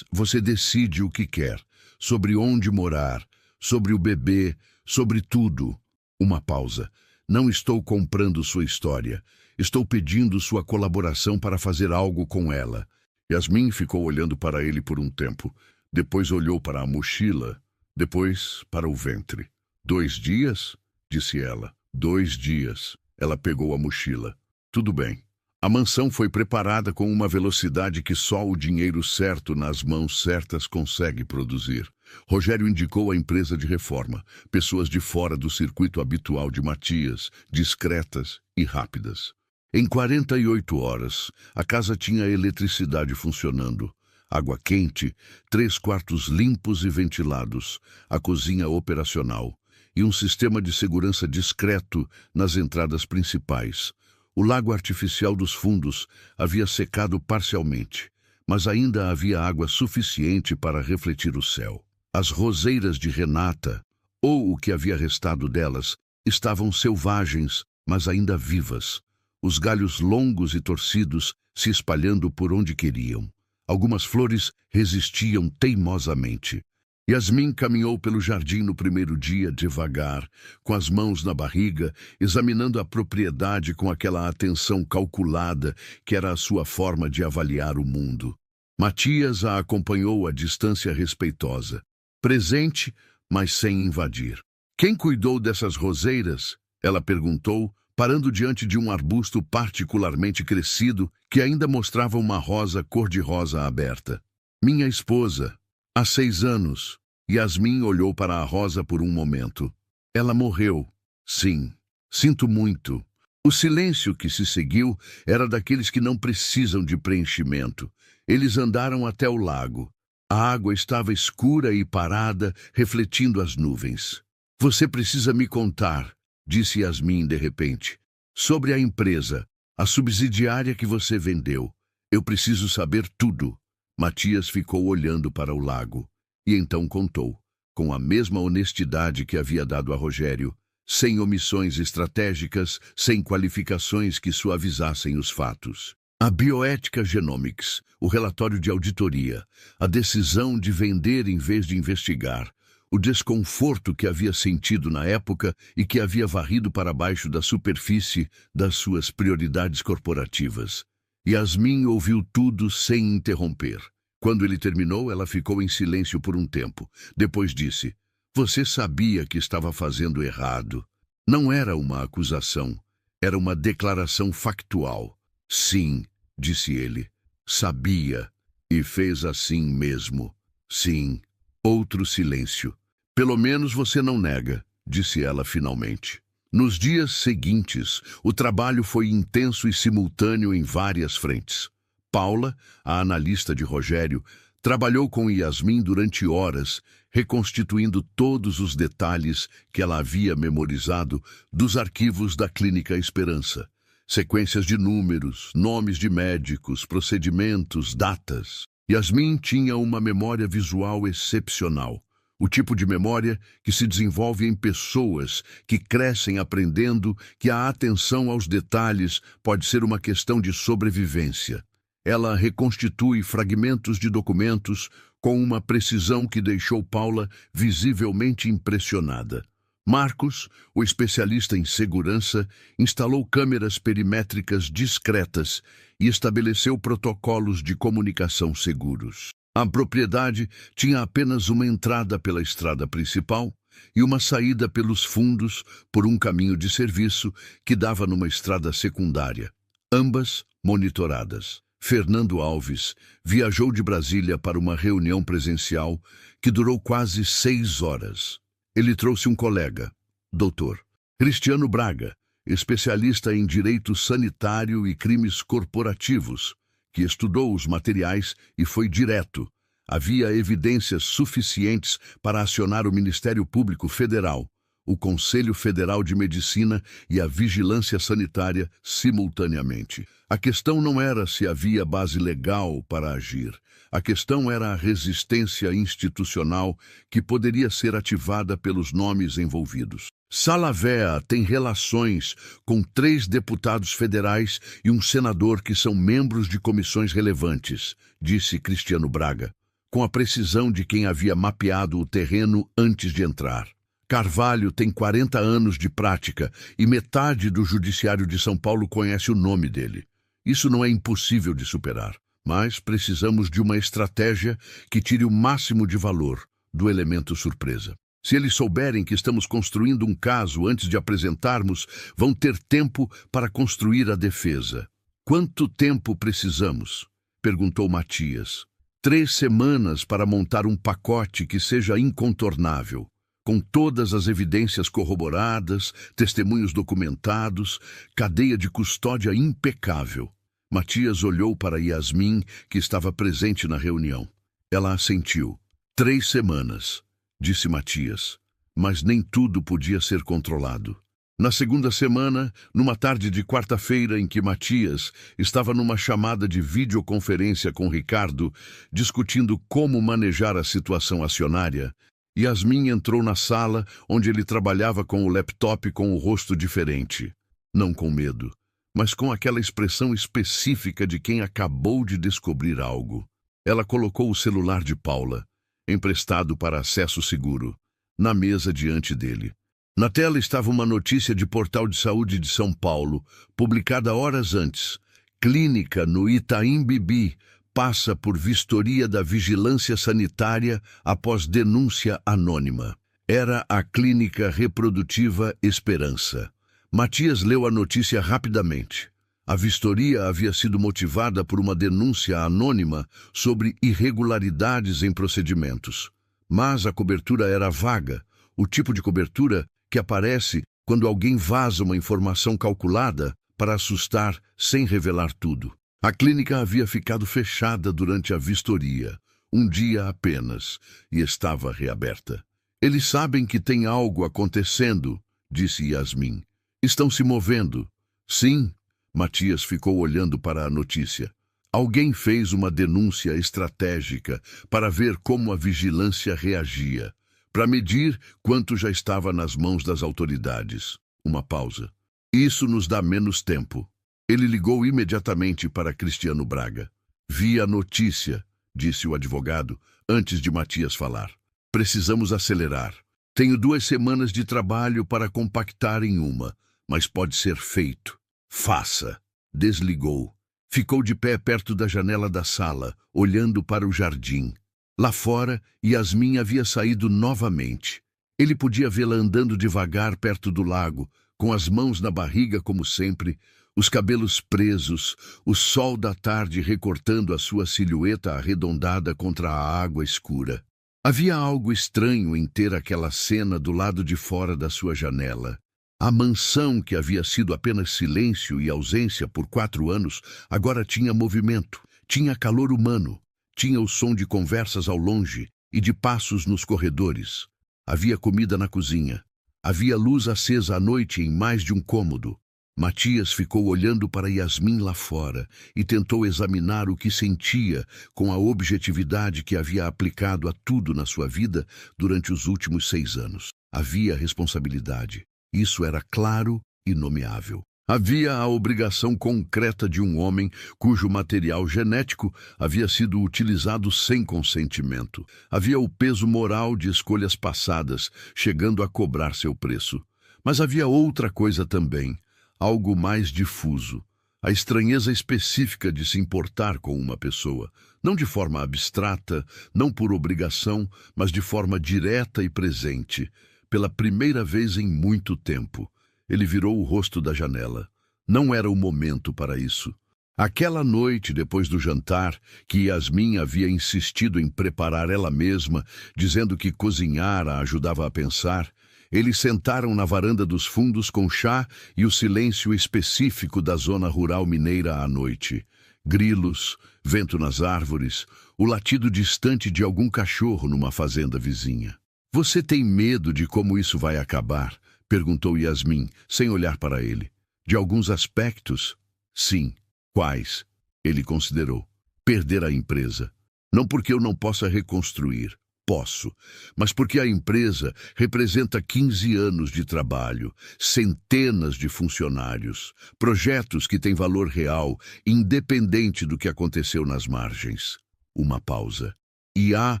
você decide o que quer, sobre onde morar, sobre o bebê, sobre tudo. Uma pausa. Não estou comprando sua história. Estou pedindo sua colaboração para fazer algo com ela. Yasmin ficou olhando para ele por um tempo. Depois olhou para a mochila. Depois para o ventre. 2 dias? Disse ela. 2 dias. Ela pegou a mochila. Tudo bem. A mansão foi preparada com uma velocidade que só o dinheiro certo nas mãos certas consegue produzir. Rogério indicou a empresa de reforma, pessoas de fora do circuito habitual de Matias, discretas e rápidas. Em 48 horas, a casa tinha eletricidade funcionando, água quente, 3 quartos limpos e ventilados, a cozinha operacional e um sistema de segurança discreto nas entradas principais. O lago artificial dos fundos havia secado parcialmente, mas ainda havia água suficiente para refletir o céu. As roseiras de Renata, ou o que havia restado delas, estavam selvagens, mas ainda vivas. Os galhos longos e torcidos se espalhando por onde queriam. Algumas flores resistiam teimosamente. Yasmin caminhou pelo jardim no primeiro dia devagar, com as mãos na barriga, examinando a propriedade com aquela atenção calculada que era a sua forma de avaliar o mundo. Matias a acompanhou à distância respeitosa, presente, mas sem invadir. Quem cuidou dessas roseiras? Ela perguntou, parando diante de um arbusto particularmente crescido que ainda mostrava uma rosa cor-de-rosa aberta. Minha esposa. Há 6 anos, Yasmin olhou para a rosa por um momento. Ela morreu. Sim, sinto muito. O silêncio que se seguiu era daqueles que não precisam de preenchimento. Eles andaram até o lago. A água estava escura e parada, refletindo as nuvens. Você precisa me contar, disse Yasmin de repente, sobre a empresa, a subsidiária que você vendeu. Eu preciso saber tudo. Matias ficou olhando para o lago, e então contou, com a mesma honestidade que havia dado a Rogério, sem omissões estratégicas, sem qualificações que suavizassem os fatos. A Bioética Genomics, o relatório de auditoria, a decisão de vender em vez de investigar, o desconforto que havia sentido na época e que havia varrido para baixo da superfície das suas prioridades corporativas. Yasmin ouviu tudo sem interromper. Quando ele terminou, ela ficou em silêncio por um tempo. Depois disse, você sabia que estava fazendo errado. Não era uma acusação, era uma declaração factual. Sim, disse ele, sabia, e fez assim mesmo. Sim. Outro silêncio. Pelo menos você não nega, disse ela finalmente. Nos dias seguintes, o trabalho foi intenso e simultâneo em várias frentes. Paula, a analista de Rogério, trabalhou com Yasmin durante horas, reconstituindo todos os detalhes que ela havia memorizado dos arquivos da Clínica Esperança. Sequências de números, nomes de médicos, procedimentos, datas. Yasmin tinha uma memória visual excepcional. O tipo de memória que se desenvolve em pessoas que crescem aprendendo que a atenção aos detalhes pode ser uma questão de sobrevivência. Ela reconstitui fragmentos de documentos com uma precisão que deixou Paula visivelmente impressionada. Marcos, o especialista em segurança, instalou câmeras perimétricas discretas e estabeleceu protocolos de comunicação seguros. A propriedade tinha apenas uma entrada pela estrada principal e uma saída pelos fundos por um caminho de serviço que dava numa estrada secundária, ambas monitoradas. Fernando Alves viajou de Brasília para uma reunião presencial que durou quase 6 horas. Ele trouxe um colega, Dr. Cristiano Braga, especialista em direito sanitário e crimes corporativos, que estudou os materiais e foi direto. Havia evidências suficientes para acionar o Ministério Público Federal, o Conselho Federal de Medicina e a Vigilância Sanitária simultaneamente. A questão não era se havia base legal para agir. A questão era a resistência institucional que poderia ser ativada pelos nomes envolvidos. Salavea tem relações com 3 deputados federais e um senador que são membros de comissões relevantes, disse Cristiano Braga, com a precisão de quem havia mapeado o terreno antes de entrar. Carvalho tem 40 anos de prática e metade do Judiciário de São Paulo conhece o nome dele. Isso não é impossível de superar, mas precisamos de uma estratégia que tire o máximo de valor do elemento surpresa. Se eles souberem que estamos construindo um caso antes de apresentarmos, vão ter tempo para construir a defesa. Quanto tempo precisamos? Perguntou Matias. 3 semanas para montar um pacote que seja incontornável, com todas as evidências corroboradas, testemunhos documentados, cadeia de custódia impecável. Matias olhou para Yasmin, que estava presente na reunião. Ela assentiu. 3 semanas, disse Matias, mas nem tudo podia ser controlado. Na segunda semana, numa tarde de quarta-feira em que Matias estava numa chamada de videoconferência com Ricardo, discutindo como manejar a situação acionária, Yasmin entrou na sala onde ele trabalhava com o laptop com o rosto diferente. Não com medo, mas com aquela expressão específica de quem acabou de descobrir algo. Ela colocou o celular de Paula, emprestado para acesso seguro, na mesa diante dele. Na tela estava uma notícia de Portal de Saúde de São Paulo, publicada horas antes. Clínica no Itaim Bibi passa por vistoria da Vigilância Sanitária após denúncia anônima. Era a Clínica Reprodutiva Esperança. Matias leu a notícia rapidamente. A vistoria havia sido motivada por uma denúncia anônima sobre irregularidades em procedimentos. Mas a cobertura era vaga, o tipo de cobertura que aparece quando alguém vaza uma informação calculada para assustar sem revelar tudo. A clínica havia ficado fechada durante a vistoria, um dia apenas, e estava reaberta. Eles sabem que tem algo acontecendo, disse Yasmin. Estão se movendo. Sim, Matias ficou olhando para a notícia. Alguém fez uma denúncia estratégica para ver como a vigilância reagia, para medir quanto já estava nas mãos das autoridades. Uma pausa. Isso nos dá menos tempo. Ele ligou imediatamente para Cristiano Braga. Vi a notícia, disse o advogado, antes de Matias falar. Precisamos acelerar. Tenho 2 semanas de trabalho para compactar em uma, mas pode ser feito. Faça. Desligou. Ficou de pé perto da janela da sala, olhando para o jardim. Lá fora, Yasmin havia saído novamente. Ele podia vê-la andando devagar perto do lago, com as mãos na barriga como sempre, os cabelos presos, o sol da tarde recortando a sua silhueta arredondada contra a água escura. Havia algo estranho em ter aquela cena do lado de fora da sua janela. A mansão, que havia sido apenas silêncio e ausência por 4 anos, agora tinha movimento, tinha calor humano. Tinha o som de conversas ao longe e de passos nos corredores. Havia comida na cozinha. Havia luz acesa à noite em mais de um cômodo. Matias ficou olhando para Yasmin lá fora e tentou examinar o que sentia com a objetividade que havia aplicado a tudo na sua vida durante os últimos 6 anos. Havia responsabilidade. Isso era claro e nomeável. Havia a obrigação concreta de um homem cujo material genético havia sido utilizado sem consentimento. Havia o peso moral de escolhas passadas, chegando a cobrar seu preço. Mas havia outra coisa também, algo mais difuso, a estranheza específica de se importar com uma pessoa, não de forma abstrata, não por obrigação, mas de forma direta e presente, pela primeira vez em muito tempo. Ele virou o rosto da janela. Não era o momento para isso. Aquela noite, depois do jantar, que Yasmin havia insistido em preparar ela mesma, dizendo que cozinhar a ajudava a pensar, eles sentaram na varanda dos fundos com chá e o silêncio específico da zona rural mineira à noite. Grilos, vento nas árvores, o latido distante de algum cachorro numa fazenda vizinha. "Você tem medo de como isso vai acabar?" perguntou Yasmin, sem olhar para ele. "De alguns aspectos?" "Sim." "Quais?" Ele considerou. "Perder a empresa. Não porque eu não possa reconstruir. Posso. Mas porque a empresa representa 15 anos de trabalho, centenas de funcionários, projetos que têm valor real, independente do que aconteceu nas margens." Uma pausa. "E há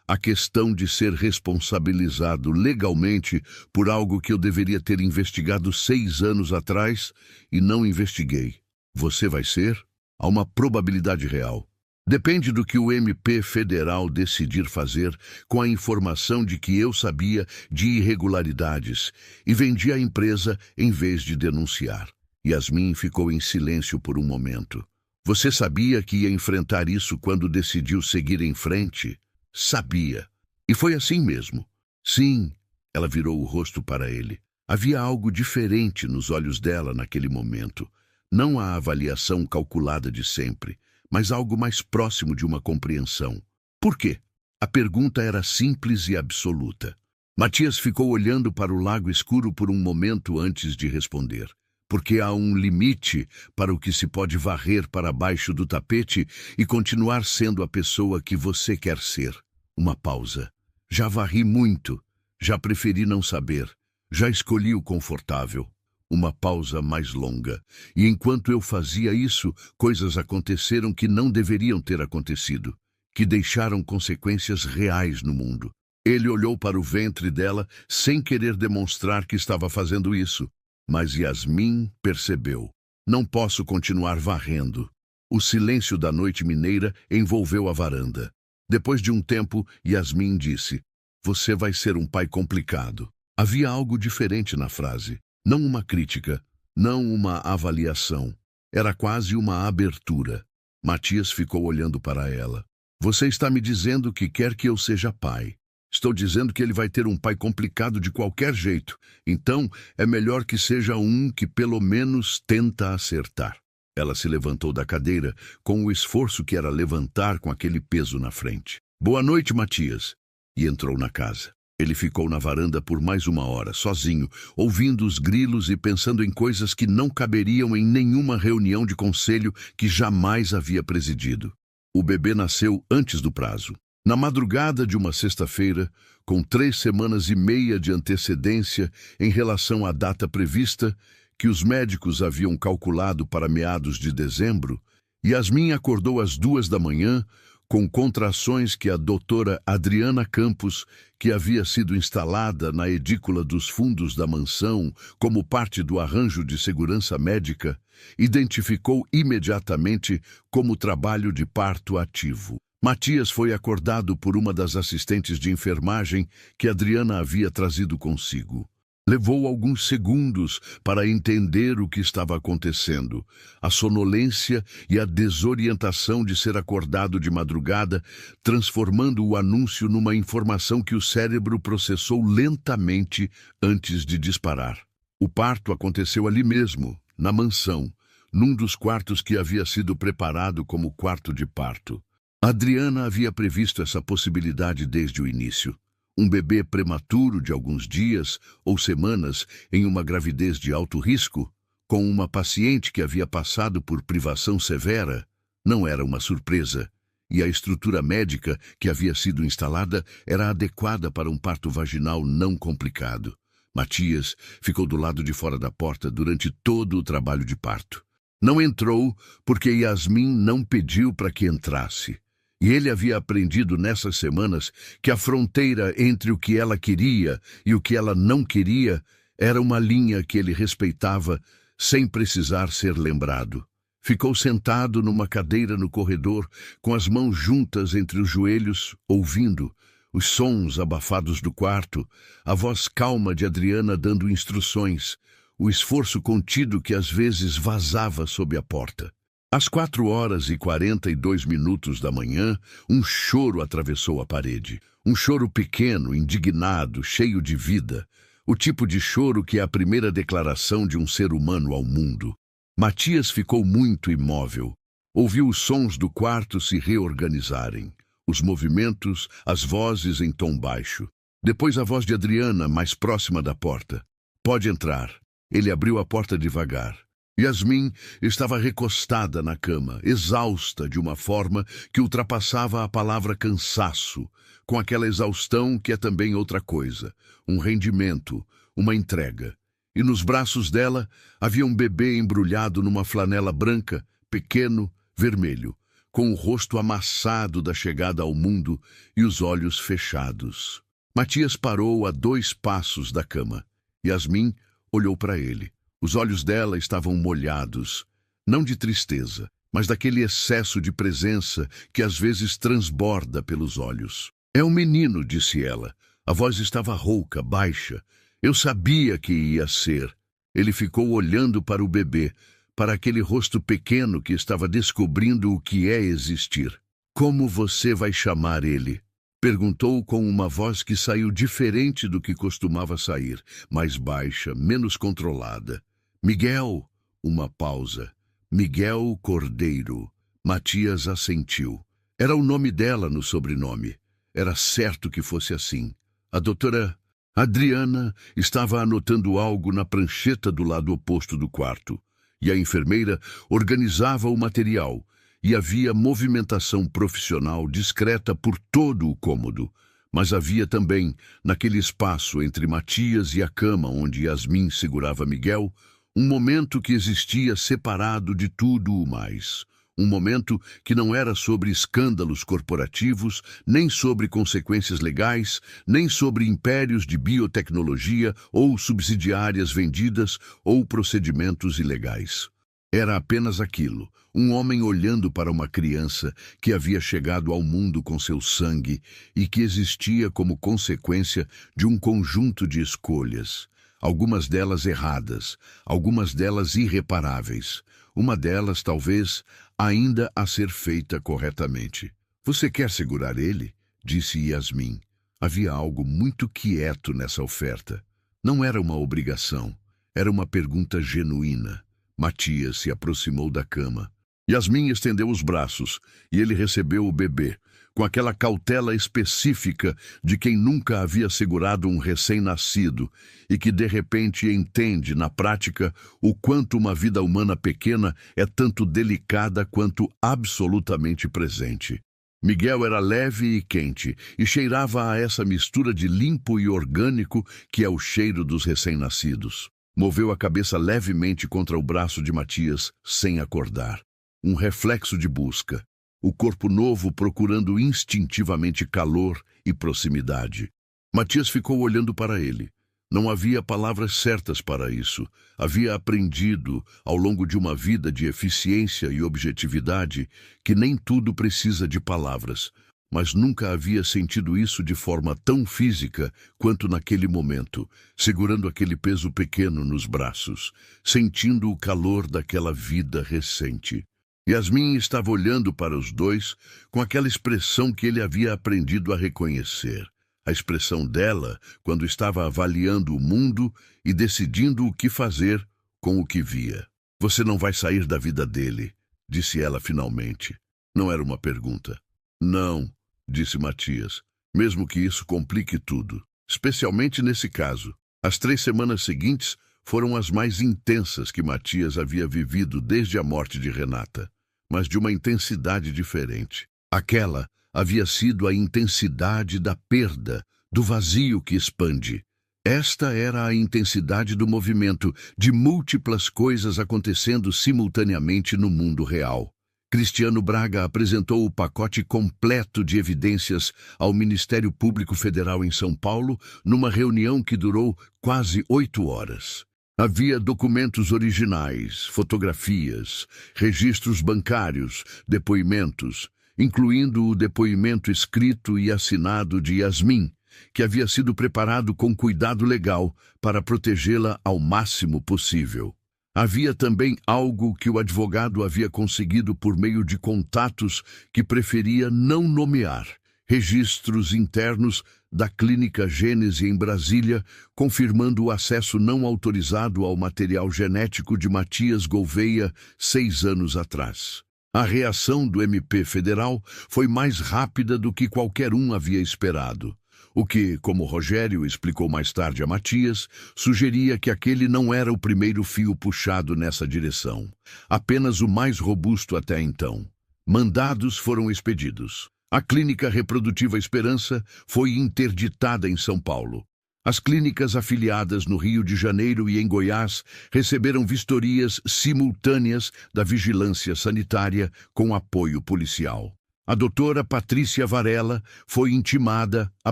a questão de ser responsabilizado legalmente por algo que eu deveria ter investigado 6 anos atrás e não investiguei. Você vai ser? Há uma probabilidade real. Depende do que o MP federal decidir fazer com a informação de que eu sabia de irregularidades e vendi a empresa em vez de denunciar." Yasmin ficou em silêncio por um momento. "Você sabia que ia enfrentar isso quando decidiu seguir em frente?" "Sabia. E foi assim mesmo." "Sim." Ela virou o rosto para ele. Havia algo diferente nos olhos dela naquele momento. Não a avaliação calculada de sempre, mas algo mais próximo de uma compreensão. "Por quê?" A pergunta era simples e absoluta. Matias ficou olhando para o lago escuro por um momento antes de responder. "Porque há um limite para o que se pode varrer para baixo do tapete e continuar sendo a pessoa que você quer ser." Uma pausa. "Já varri muito. Já preferi não saber. Já escolhi o confortável." Uma pausa mais longa. "E enquanto eu fazia isso, coisas aconteceram que não deveriam ter acontecido, que deixaram consequências reais no mundo." Ele olhou para o ventre dela sem querer demonstrar que estava fazendo isso. Mas Yasmin percebeu. "Não posso continuar varrendo." O silêncio da noite mineira envolveu a varanda. Depois de um tempo, Yasmin disse: "Você vai ser um pai complicado." Havia algo diferente na frase. Não uma crítica, não uma avaliação. Era quase uma abertura. Matias ficou olhando para ela. "Você está me dizendo que quer que eu seja pai. Estou dizendo que ele vai ter um pai complicado de qualquer jeito. Então, é melhor que seja um que pelo menos tenta acertar." Ela se levantou da cadeira com o esforço que era levantar com aquele peso na frente. "Boa noite, Matias." E entrou na casa. Ele ficou na varanda por mais 1 hora, sozinho, ouvindo os grilos e pensando em coisas que não caberiam em nenhuma reunião de conselho que jamais havia presidido. O bebê nasceu antes do prazo. Na madrugada de uma sexta-feira, com 3 semanas e meia de antecedência em relação à data prevista, que os médicos haviam calculado para meados de dezembro, Yasmin acordou às 2 da manhã, com contrações que a doutora Adriana Campos, que havia sido instalada na edícula dos fundos da mansão como parte do arranjo de segurança médica, identificou imediatamente como trabalho de parto ativo. Matias foi acordado por uma das assistentes de enfermagem que Adriana havia trazido consigo. Levou alguns segundos para entender o que estava acontecendo. A sonolência e a desorientação de ser acordado de madrugada, transformando o anúncio numa informação que o cérebro processou lentamente antes de disparar. O parto aconteceu ali mesmo, na mansão, num dos quartos que havia sido preparado como quarto de parto. Adriana havia previsto essa possibilidade desde o início. Um bebê prematuro de alguns dias ou semanas em uma gravidez de alto risco? com uma paciente que havia passado por privação severa, não era uma surpresa, e a estrutura médica que havia sido instalada era adequada para um parto vaginal não complicado. Matias ficou do lado de fora da porta durante todo o trabalho de parto. Não entrou porque Yasmin não pediu para que entrasse. E ele havia aprendido nessas semanas que a fronteira entre o que ela queria e o que ela não queria era uma linha que ele respeitava sem precisar ser lembrado. Ficou sentado numa cadeira no corredor, com as mãos juntas entre os joelhos, ouvindo os sons abafados do quarto, a voz calma de Adriana dando instruções, o esforço contido que às vezes vazava sob a porta. Às 4h42 da manhã, um choro atravessou a parede. Um choro pequeno, indignado, cheio de vida. O tipo de choro que é a primeira declaração de um ser humano ao mundo. Matias ficou muito imóvel. Ouviu os sons do quarto se reorganizarem. Os movimentos, as vozes em tom baixo. Depois a voz de Adriana, mais próxima da porta. "Pode entrar." Ele abriu a porta devagar. Yasmin estava recostada na cama, exausta de uma forma que ultrapassava a palavra cansaço, com aquela exaustão que é também outra coisa, um rendimento, uma entrega. E nos braços dela havia um bebê embrulhado numa flanela branca, pequeno, vermelho, com o rosto amassado da chegada ao mundo e os olhos fechados. Matias parou a 2 passos da cama. Yasmin olhou para ele. Os olhos dela estavam molhados, não de tristeza, mas daquele excesso de presença que às vezes transborda pelos olhos. "É um menino", disse ela. A voz estava rouca, baixa. "Eu sabia que ia ser." Ele ficou olhando para o bebê, para aquele rosto pequeno que estava descobrindo o que é existir. "Como você vai chamar ele?" Perguntou com uma voz que saiu diferente do que costumava sair, mais baixa, menos controlada. "Miguel." Uma pausa. "Miguel Cordeiro." Matias assentiu. Era o nome dela no sobrenome. Era certo que fosse assim. A doutora Adriana estava anotando algo na prancheta do lado oposto do quarto, e a enfermeira organizava o material, e havia movimentação profissional discreta por todo o cômodo. Mas havia também, naquele espaço entre Matias e a cama onde Yasmin segurava Miguel, um momento que existia separado de tudo o mais. Um momento que não era sobre escândalos corporativos, nem sobre consequências legais, nem sobre impérios de biotecnologia ou subsidiárias vendidas ou procedimentos ilegais. Era apenas aquilo, um homem olhando para uma criança que havia chegado ao mundo com seu sangue e que existia como consequência de um conjunto de escolhas. Algumas delas erradas, algumas delas irreparáveis. Uma delas, talvez, ainda a ser feita corretamente. "Você quer segurar ele?" disse Yasmin. Havia algo muito quieto nessa oferta. Não era uma obrigação, era uma pergunta genuína. Matias se aproximou da cama. Yasmin estendeu os braços e ele recebeu o bebê, com aquela cautela específica de quem nunca havia segurado um recém-nascido e que de repente entende, na prática, o quanto uma vida humana pequena é tanto delicada quanto absolutamente presente. Miguel era leve e quente e cheirava a essa mistura de limpo e orgânico que é o cheiro dos recém-nascidos. Moveu a cabeça levemente contra o braço de Matias, sem acordar. Um reflexo de busca. O corpo novo procurando instintivamente calor e proximidade. Matias ficou olhando para ele. Não havia palavras certas para isso. Havia aprendido, ao longo de uma vida de eficiência e objetividade, que nem tudo precisa de palavras, mas nunca havia sentido isso de forma tão física quanto naquele momento, segurando aquele peso pequeno nos braços, sentindo o calor daquela vida recente. Yasmin estava olhando para os dois com aquela expressão que ele havia aprendido a reconhecer. A expressão dela quando estava avaliando o mundo e decidindo o que fazer com o que via. "Você não vai sair da vida dele", disse ela finalmente. Não era uma pergunta. "Não", disse Matias, "mesmo que isso complique tudo. Especialmente nesse caso. As 3 semanas seguintes foram as mais intensas que Matias havia vivido desde a morte de Renata, mas de uma intensidade diferente. Aquela havia sido a intensidade da perda, do vazio que expande. Esta era a intensidade do movimento, de múltiplas coisas acontecendo simultaneamente no mundo real. Cristiano Braga apresentou o pacote completo de evidências ao Ministério Público Federal em São Paulo numa reunião que durou quase 8 horas. Havia documentos originais, fotografias, registros bancários, depoimentos, incluindo o depoimento escrito e assinado de Yasmin, que havia sido preparado com cuidado legal para protegê-la ao máximo possível. Havia também algo que o advogado havia conseguido por meio de contatos que preferia não nomear, registros internos da Clínica Gênese em Brasília, confirmando o acesso não autorizado ao material genético de Matias Gouvêa 6 anos atrás. A reação do MP federal foi mais rápida do que qualquer um havia esperado. O que, como Rogério explicou mais tarde a Matias, sugeria que aquele não era o primeiro fio puxado nessa direção, apenas o mais robusto até então. Mandados foram expedidos. A Clínica Reprodutiva Esperança foi interditada em São Paulo. As clínicas afiliadas no Rio de Janeiro e em Goiás receberam vistorias simultâneas da vigilância sanitária com apoio policial. A doutora Patrícia Varela foi intimada a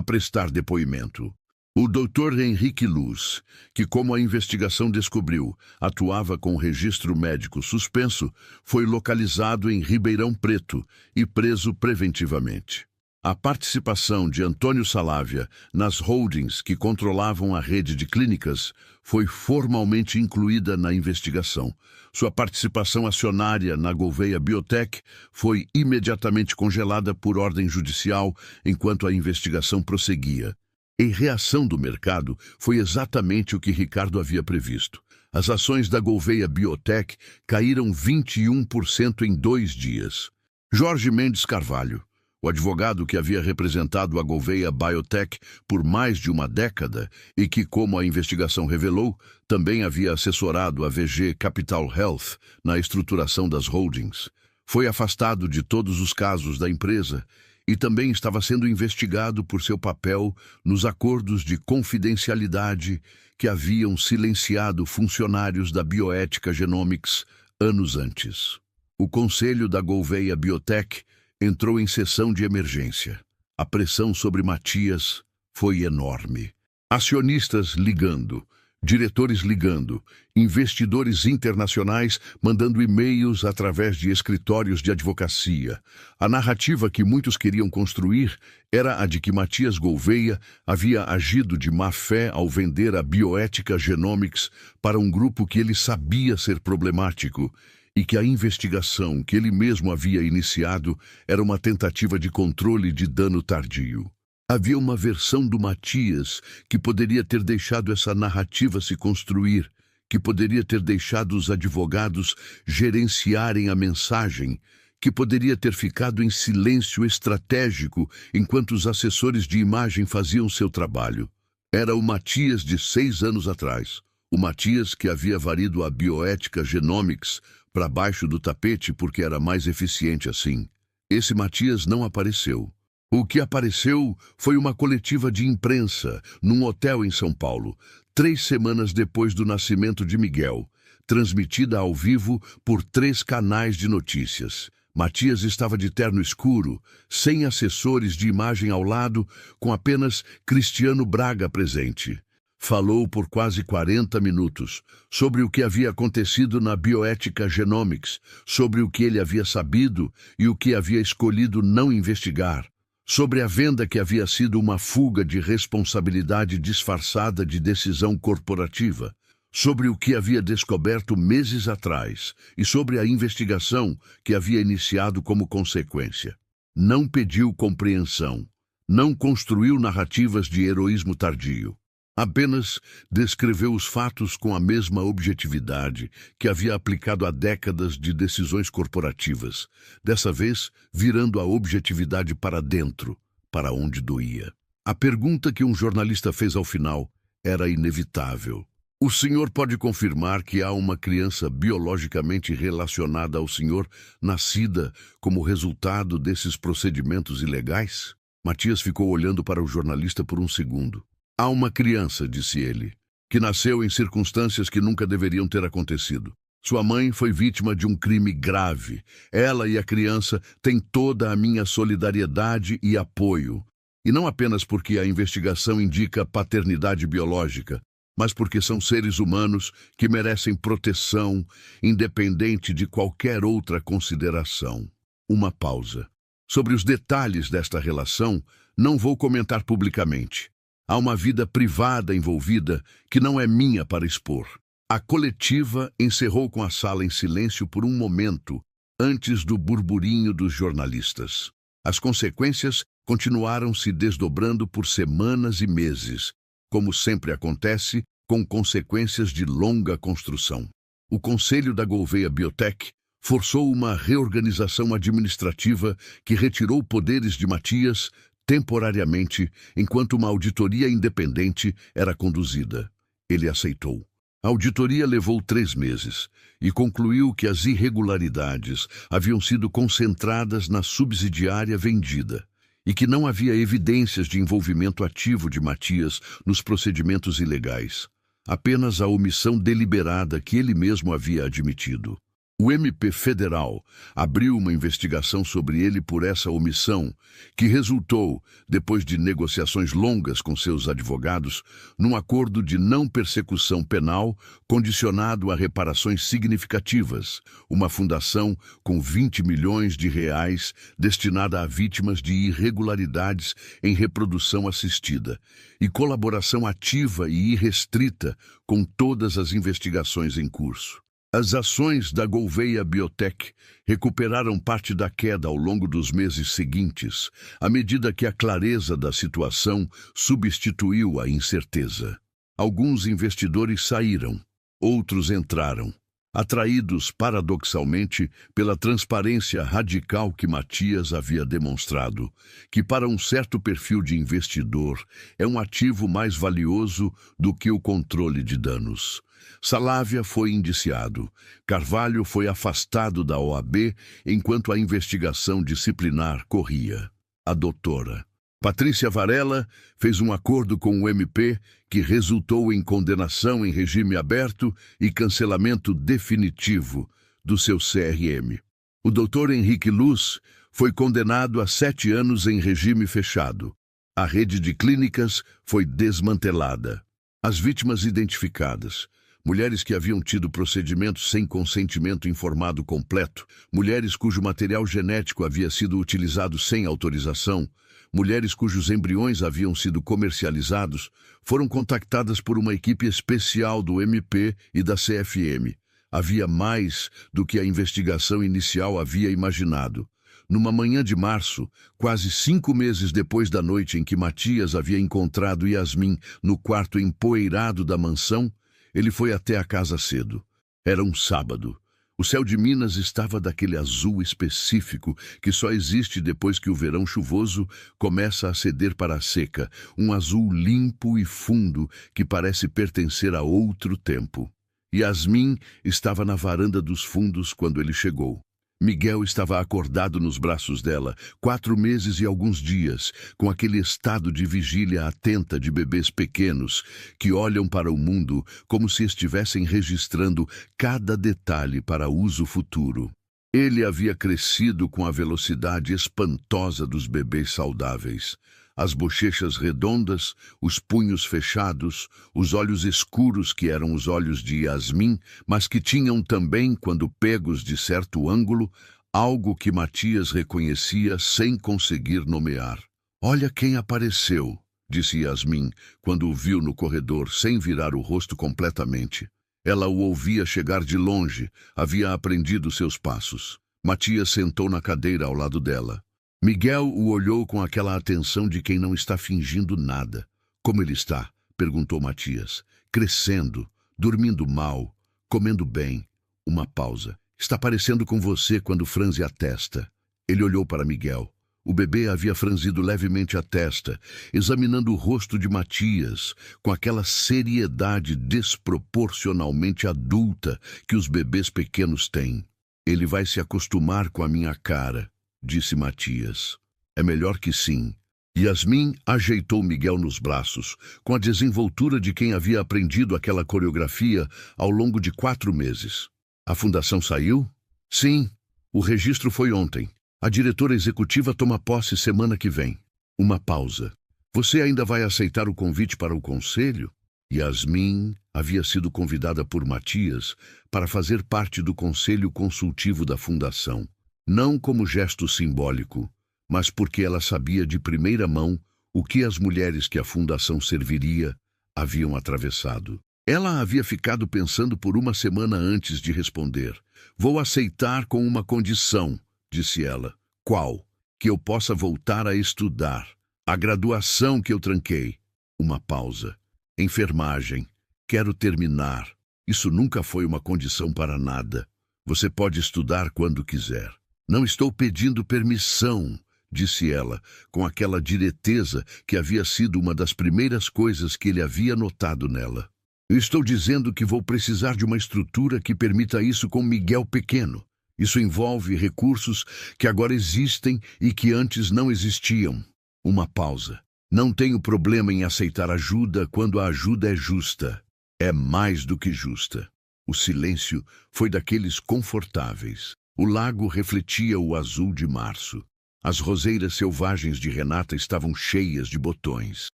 prestar depoimento. O doutor Henrique Luz, que, como a investigação descobriu, atuava com o registro médico suspenso, foi localizado em Ribeirão Preto e preso preventivamente. A participação de Antônio Salavia nas holdings que controlavam a rede de clínicas foi formalmente incluída na investigação. Sua participação acionária na Gouvêa Biotech foi imediatamente congelada por ordem judicial enquanto a investigação prosseguia. Em reação do mercado, foi exatamente o que Ricardo havia previsto. As ações da Gouvêa Biotech caíram 21% em 2 dias. Jorge Mendes Carvalho, o advogado que havia representado a Gouvêa Biotech por mais de uma década e que, como a investigação revelou, também havia assessorado a VG Capital Health na estruturação das holdings, foi afastado de todos os casos da empresa e também estava sendo investigado por seu papel nos acordos de confidencialidade que haviam silenciado funcionários da Bioética Genomics anos antes. O conselho da Gouvêa Biotech entrou em sessão de emergência. A pressão sobre Matias foi enorme. Acionistas ligando, diretores ligando, investidores internacionais mandando e-mails através de escritórios de advocacia. A narrativa que muitos queriam construir era a de que Matias Gouvêa havia agido de má fé ao vender a Bioética Genomics para um grupo que ele sabia ser problemático e que a investigação que ele mesmo havia iniciado era uma tentativa de controle de dano tardio. Havia uma versão do Matias que poderia ter deixado essa narrativa se construir, que poderia ter deixado os advogados gerenciarem a mensagem, que poderia ter ficado em silêncio estratégico enquanto os assessores de imagem faziam seu trabalho. Era o Matias de 6 anos atrás, o Matias que havia varido a Bioética Genomics para baixo do tapete porque era mais eficiente assim. Esse Matias não apareceu. O que apareceu foi uma coletiva de imprensa num hotel em São Paulo, 3 semanas depois do nascimento de Miguel, transmitida ao vivo por 3 canais de notícias. Matias estava de terno escuro, sem assessores de imagem ao lado, com apenas Cristiano Braga presente. Falou por quase 40 minutos sobre o que havia acontecido na Bioética Genomics, sobre o que ele havia sabido e o que havia escolhido não investigar, sobre a venda que havia sido uma fuga de responsabilidade disfarçada de decisão corporativa, sobre o que havia descoberto meses atrás e sobre a investigação que havia iniciado como consequência. Não pediu compreensão, não construiu narrativas de heroísmo tardio. Apenas descreveu os fatos com a mesma objetividade que havia aplicado há décadas de decisões corporativas, dessa vez virando a objetividade para dentro, para onde doía. A pergunta que um jornalista fez ao final era inevitável. O senhor pode confirmar que há uma criança biologicamente relacionada ao senhor, nascida como resultado desses procedimentos ilegais? Matias ficou olhando para o jornalista por um segundo. Há uma criança, disse ele, que nasceu em circunstâncias que nunca deveriam ter acontecido. Sua mãe foi vítima de um crime grave. Ela e a criança têm toda a minha solidariedade e apoio. E não apenas porque a investigação indica paternidade biológica, mas porque são seres humanos que merecem proteção, independente de qualquer outra consideração. Uma pausa. Sobre os detalhes desta relação, não vou comentar publicamente. Há uma vida privada envolvida que não é minha para expor. A coletiva encerrou com a sala em silêncio por um momento, antes do burburinho dos jornalistas. As consequências continuaram se desdobrando por semanas e meses, como sempre acontece com consequências de longa construção. O Conselho da Gouveia Biotech forçou uma reorganização administrativa que retirou poderes de Matias temporariamente, enquanto uma auditoria independente era conduzida. Ele aceitou. A auditoria levou 3 meses e concluiu que as irregularidades haviam sido concentradas na subsidiária vendida e que não havia evidências de envolvimento ativo de Matias nos procedimentos ilegais, apenas a omissão deliberada que ele mesmo havia admitido. O MP federal abriu uma investigação sobre ele por essa omissão, que resultou, depois de negociações longas com seus advogados, num acordo de não persecução penal condicionado a reparações significativas, uma fundação com 20 milhões de reais destinada a vítimas de irregularidades em reprodução assistida, e colaboração ativa e irrestrita com todas as investigações em curso. As ações da Gouveia Biotech recuperaram parte da queda ao longo dos meses seguintes, à medida que a clareza da situação substituiu a incerteza. Alguns investidores saíram, outros entraram, atraídos paradoxalmente pela transparência radical que Matias havia demonstrado, que para um certo perfil de investidor é um ativo mais valioso do que o controle de danos. Salavia foi indiciado. Carvalho foi afastado da OAB enquanto a investigação disciplinar corria. A doutora Patrícia Varela fez um acordo com o MP que resultou em condenação em regime aberto e cancelamento definitivo do seu CRM. O doutor Henrique Luz foi condenado a 7 anos em regime fechado. A rede de clínicas foi desmantelada. As vítimas identificadas: mulheres que haviam tido procedimentos sem consentimento informado completo, mulheres cujo material genético havia sido utilizado sem autorização, mulheres cujos embriões haviam sido comercializados, foram contactadas por uma equipe especial do MP e da CFM. Havia mais do que a investigação inicial havia imaginado. Numa manhã de março, quase 5 meses depois da noite em que Matias havia encontrado Yasmin no quarto empoeirado da mansão, ele foi até a casa cedo. Era um sábado. O céu de Minas estava daquele azul específico que só existe depois que o verão chuvoso começa a ceder para a seca, um azul limpo e fundo que parece pertencer a outro tempo. Yasmin estava na varanda dos fundos quando ele chegou. Miguel estava acordado nos braços dela, 4 meses e alguns dias, com aquele estado de vigília atenta de bebês pequenos que olham para o mundo como se estivessem registrando cada detalhe para uso futuro. Ele havia crescido com a velocidade espantosa dos bebês saudáveis. As bochechas redondas, os punhos fechados, os olhos escuros que eram os olhos de Yasmin, mas que tinham também, quando pegos de certo ângulo, algo que Matias reconhecia sem conseguir nomear. "Olha quem apareceu", disse Yasmin, quando o viu no corredor, sem virar o rosto completamente. Ela o ouvia chegar de longe, havia aprendido seus passos. Matias sentou na cadeira ao lado dela. Miguel o olhou com aquela atenção de quem não está fingindo nada. "Como ele está?", perguntou Matias. "Crescendo, dormindo mal, comendo bem." Uma pausa. "Está parecendo com você quando franze a testa." Ele olhou para Miguel. O bebê havia franzido levemente a testa, examinando o rosto de Matias, com aquela seriedade desproporcionalmente adulta que os bebês pequenos têm. Ele vai se acostumar com a minha cara, disse Matias. É melhor que sim. Yasmin ajeitou Miguel nos braços, com a desenvoltura de quem havia aprendido aquela coreografia ao longo de 4 meses. A fundação saiu? Sim, o registro foi ontem. A diretora executiva toma posse semana que vem. Uma pausa. Você ainda vai aceitar o convite para o conselho? Yasmin havia sido convidada por Matias para fazer parte do conselho consultivo da fundação. Não como gesto simbólico, mas porque ela sabia de primeira mão o que as mulheres que a fundação serviria haviam atravessado. Ela havia ficado pensando por uma semana antes de responder. Vou aceitar com uma condição, disse ela. Qual? Que eu possa voltar a estudar. A graduação que eu tranquei. Uma pausa. Enfermagem. Quero terminar. Isso nunca foi uma condição para nada. Você pode estudar quando quiser. Não estou pedindo permissão, disse ela, com aquela direteza que havia sido uma das primeiras coisas que ele havia notado nela. Eu estou dizendo que vou precisar de uma estrutura que permita isso com Miguel pequeno. Isso envolve recursos que agora existem e que antes não existiam. Uma pausa. Não tenho problema em aceitar ajuda quando a ajuda é justa. É mais do que justa. O silêncio foi daqueles confortáveis. O lago refletia o azul de março. As roseiras selvagens de Renata estavam cheias de botões.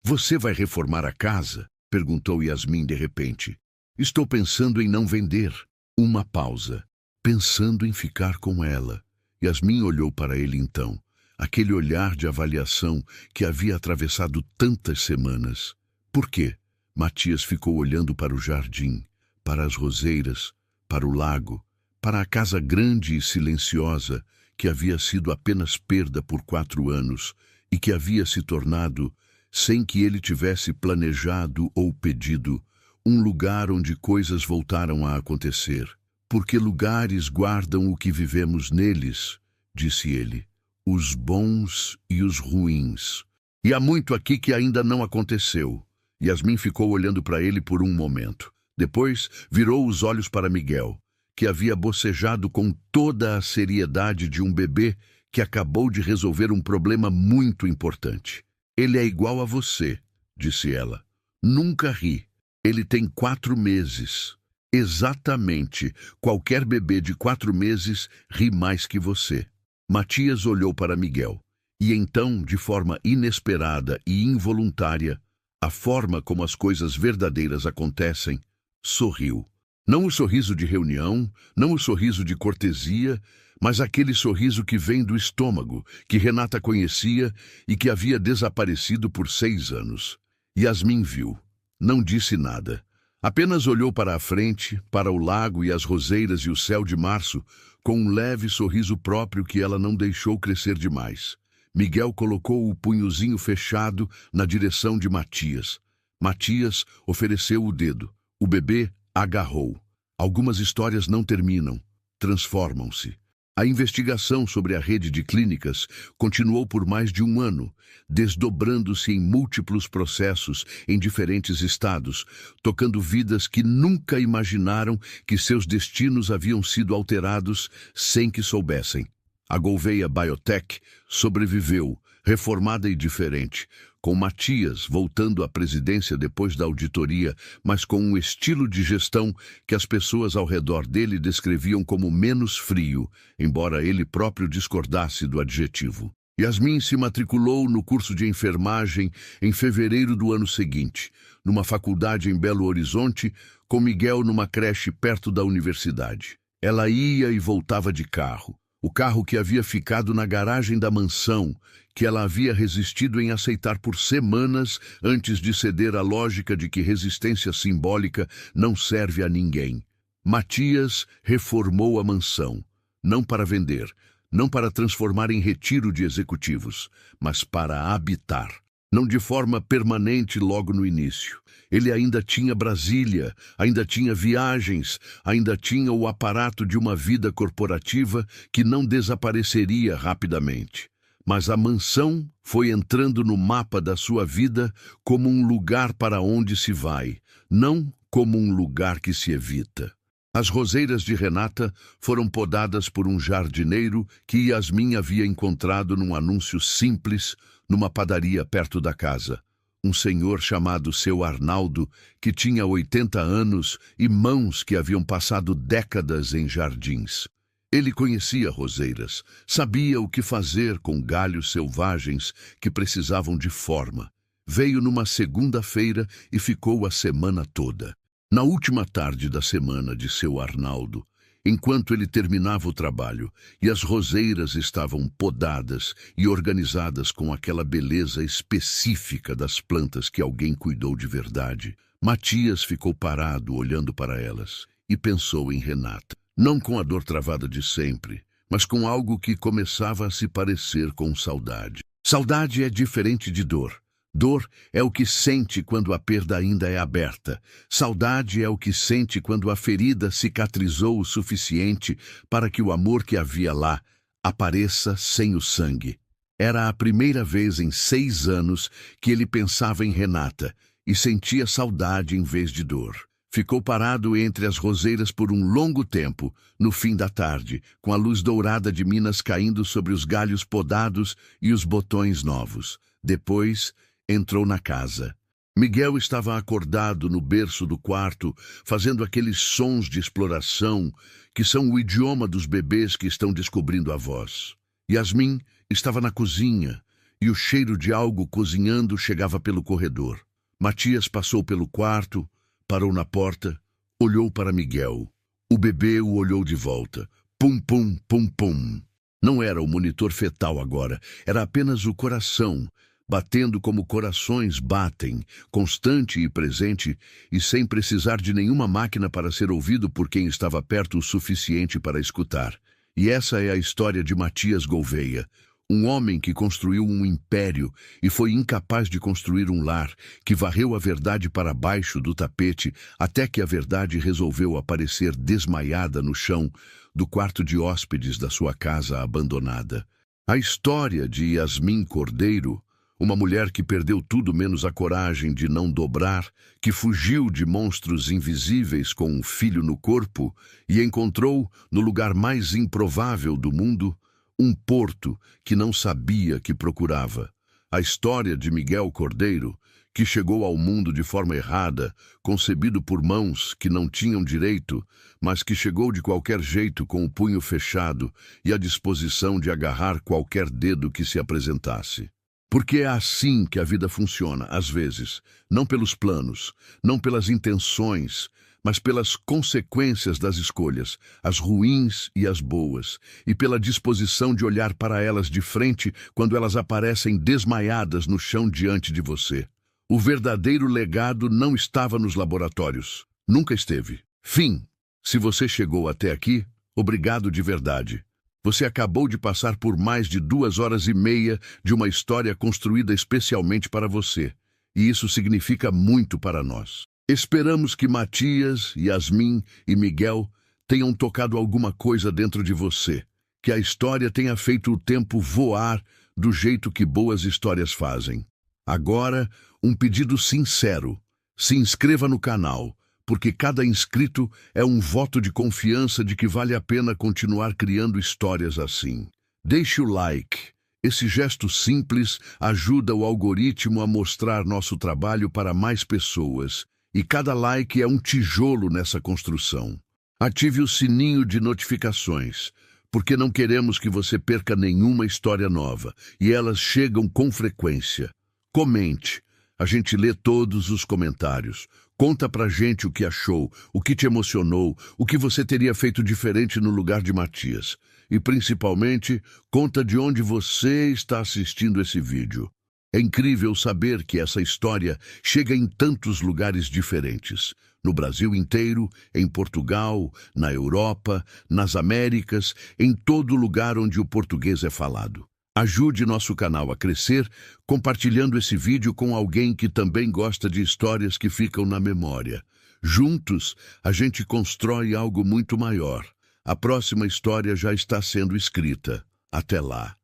Você vai reformar a casa? Perguntou Yasmin de repente. Estou pensando em não vender. Uma pausa. Pensando em ficar com ela. Yasmin olhou para ele então, aquele olhar de avaliação que havia atravessado tantas semanas. Por quê? Matias ficou olhando para o jardim, para as roseiras, para o lago, para a casa grande e silenciosa que havia sido apenas perda por 4 anos e que havia se tornado, sem que ele tivesse planejado ou pedido, um lugar onde coisas voltaram a acontecer. Porque lugares guardam o que vivemos neles, disse ele, os bons e os ruins. E há muito aqui que ainda não aconteceu. Yasmin ficou olhando para ele por um momento. Depois virou os olhos para Miguel, que havia bocejado com toda a seriedade de um bebê que acabou de resolver um problema muito importante. Ele é igual a você, disse ela. Nunca ri. Ele tem 4 meses. Exatamente. Qualquer bebê de 4 meses ri mais que você. Matias olhou para Miguel. E então, de forma inesperada e involuntária, a forma como as coisas verdadeiras acontecem, sorriu. Não o sorriso de reunião, não o sorriso de cortesia, mas aquele sorriso que vem do estômago, que Renata conhecia e que havia desaparecido por 6 anos. Yasmin viu. Não disse nada. Apenas olhou para a frente, para o lago e as roseiras e o céu de março, com um leve sorriso próprio que ela não deixou crescer demais. Miguel colocou o punhozinho fechado na direção de Matias. Matias ofereceu o dedo. O bebê agarrou. Algumas histórias não terminam, transformam-se. A investigação sobre a rede de clínicas continuou por mais de 1 ano, desdobrando-se em múltiplos processos em diferentes estados, tocando vidas que nunca imaginaram que seus destinos haviam sido alterados sem que soubessem. A Gouveia Biotech sobreviveu, reformada e diferente, com Matias voltando à presidência depois da auditoria, mas com um estilo de gestão que as pessoas ao redor dele descreviam como menos frio, embora ele próprio discordasse do adjetivo. Yasmin se matriculou no curso de enfermagem em fevereiro do ano seguinte, numa faculdade em Belo Horizonte, com Miguel numa creche perto da universidade. Ela ia e voltava de carro. O carro que havia ficado na garagem da mansão, que ela havia resistido em aceitar por semanas antes de ceder à lógica de que resistência simbólica não serve a ninguém. Matias reformou a mansão, não para vender, não para transformar em retiro de executivos, mas para habitar. Não de forma permanente logo no início. Ele ainda tinha Brasília, ainda tinha viagens, ainda tinha o aparato de uma vida corporativa que não desapareceria rapidamente. mas a mansão foi entrando no mapa da sua vida como um lugar para onde se vai, não como um lugar que se evita. As roseiras de Renata foram podadas por um jardineiro que Yasmin havia encontrado num anúncio simples numa padaria perto da casa. Um senhor chamado Seu Arnaldo, que tinha 80 anos e mãos que haviam passado décadas em jardins. Ele conhecia roseiras, sabia o que fazer com galhos selvagens que precisavam de forma. Veio numa segunda-feira e ficou a semana toda. Na última tarde da semana de Seu Arnaldo, enquanto ele terminava o trabalho e as roseiras estavam podadas e organizadas com aquela beleza específica das plantas que alguém cuidou de verdade, Matias ficou parado olhando para elas e pensou em Renata. Não com a dor travada de sempre, mas com algo que começava a se parecer com saudade. Saudade é diferente de dor. Dor é o que sente quando a perda ainda é aberta. Saudade é o que sente quando a ferida cicatrizou o suficiente para que o amor que havia lá apareça sem o sangue. Era a primeira vez em 6 anos que ele pensava em Renata e sentia saudade em vez de dor. Ficou parado entre as roseiras por um longo tempo, no fim da tarde, com a luz dourada de Minas caindo sobre os galhos podados e os botões novos. Depois, entrou na casa. Miguel estava acordado no berço do quarto, fazendo aqueles sons de exploração que são o idioma dos bebês que estão descobrindo a voz. Yasmin estava na cozinha e o cheiro de algo cozinhando chegava pelo corredor. Matias passou pelo quarto, parou na porta, olhou para Miguel. O bebê o olhou de volta. Pum, pum, pum, pum. Não era o monitor fetal agora, era apenas o coração, batendo como corações batem, constante e presente, e sem precisar de nenhuma máquina para ser ouvido por quem estava perto o suficiente para escutar. E essa é a história de Matias Gouveia, um homem que construiu um império e foi incapaz de construir um lar, que varreu a verdade para baixo do tapete até que a verdade resolveu aparecer desmaiada no chão do quarto de hóspedes da sua casa abandonada. A história de Yasmin Cordeiro, uma mulher que perdeu tudo menos a coragem de não dobrar, que fugiu de monstros invisíveis com um filho no corpo e encontrou, no lugar mais improvável do mundo, um porto que não sabia que procurava. A história de Miguel Cordeiro, que chegou ao mundo de forma errada, concebido por mãos que não tinham direito, mas que chegou de qualquer jeito com o punho fechado e a disposição de agarrar qualquer dedo que se apresentasse. Porque é assim que a vida funciona, às vezes, não pelos planos, não pelas intenções, mas pelas consequências das escolhas, as ruins e as boas, e pela disposição de olhar para elas de frente quando elas aparecem desmaiadas no chão diante de você. O verdadeiro legado não estava nos laboratórios. Nunca esteve. Fim. Se você chegou até aqui, obrigado de verdade. Você acabou de passar por mais de 2 horas e meia de uma história construída especialmente para você. E isso significa muito para nós. Esperamos que Matias, Yasmin e Miguel tenham tocado alguma coisa dentro de você. Que a história tenha feito o tempo voar do jeito que boas histórias fazem. Agora, um pedido sincero. Se inscreva no canal, porque cada inscrito é um voto de confiança de que vale a pena continuar criando histórias assim. Deixe o like. Esse gesto simples ajuda o algoritmo a mostrar nosso trabalho para mais pessoas, e cada like é um tijolo nessa construção. Ative o sininho de notificações, porque não queremos que você perca nenhuma história nova, e elas chegam com frequência. Comente. A gente lê todos os comentários. Conta pra gente o que achou, o que te emocionou, o que você teria feito diferente no lugar de Matias. E, principalmente, conta de onde você está assistindo esse vídeo. É incrível saber que essa história chega em tantos lugares diferentes. No Brasil inteiro, em Portugal, na Europa, nas Américas, em todo lugar onde o português é falado. Ajude nosso canal a crescer compartilhando esse vídeo com alguém que também gosta de histórias que ficam na memória. Juntos, a gente constrói algo muito maior. A próxima história já está sendo escrita. Até lá.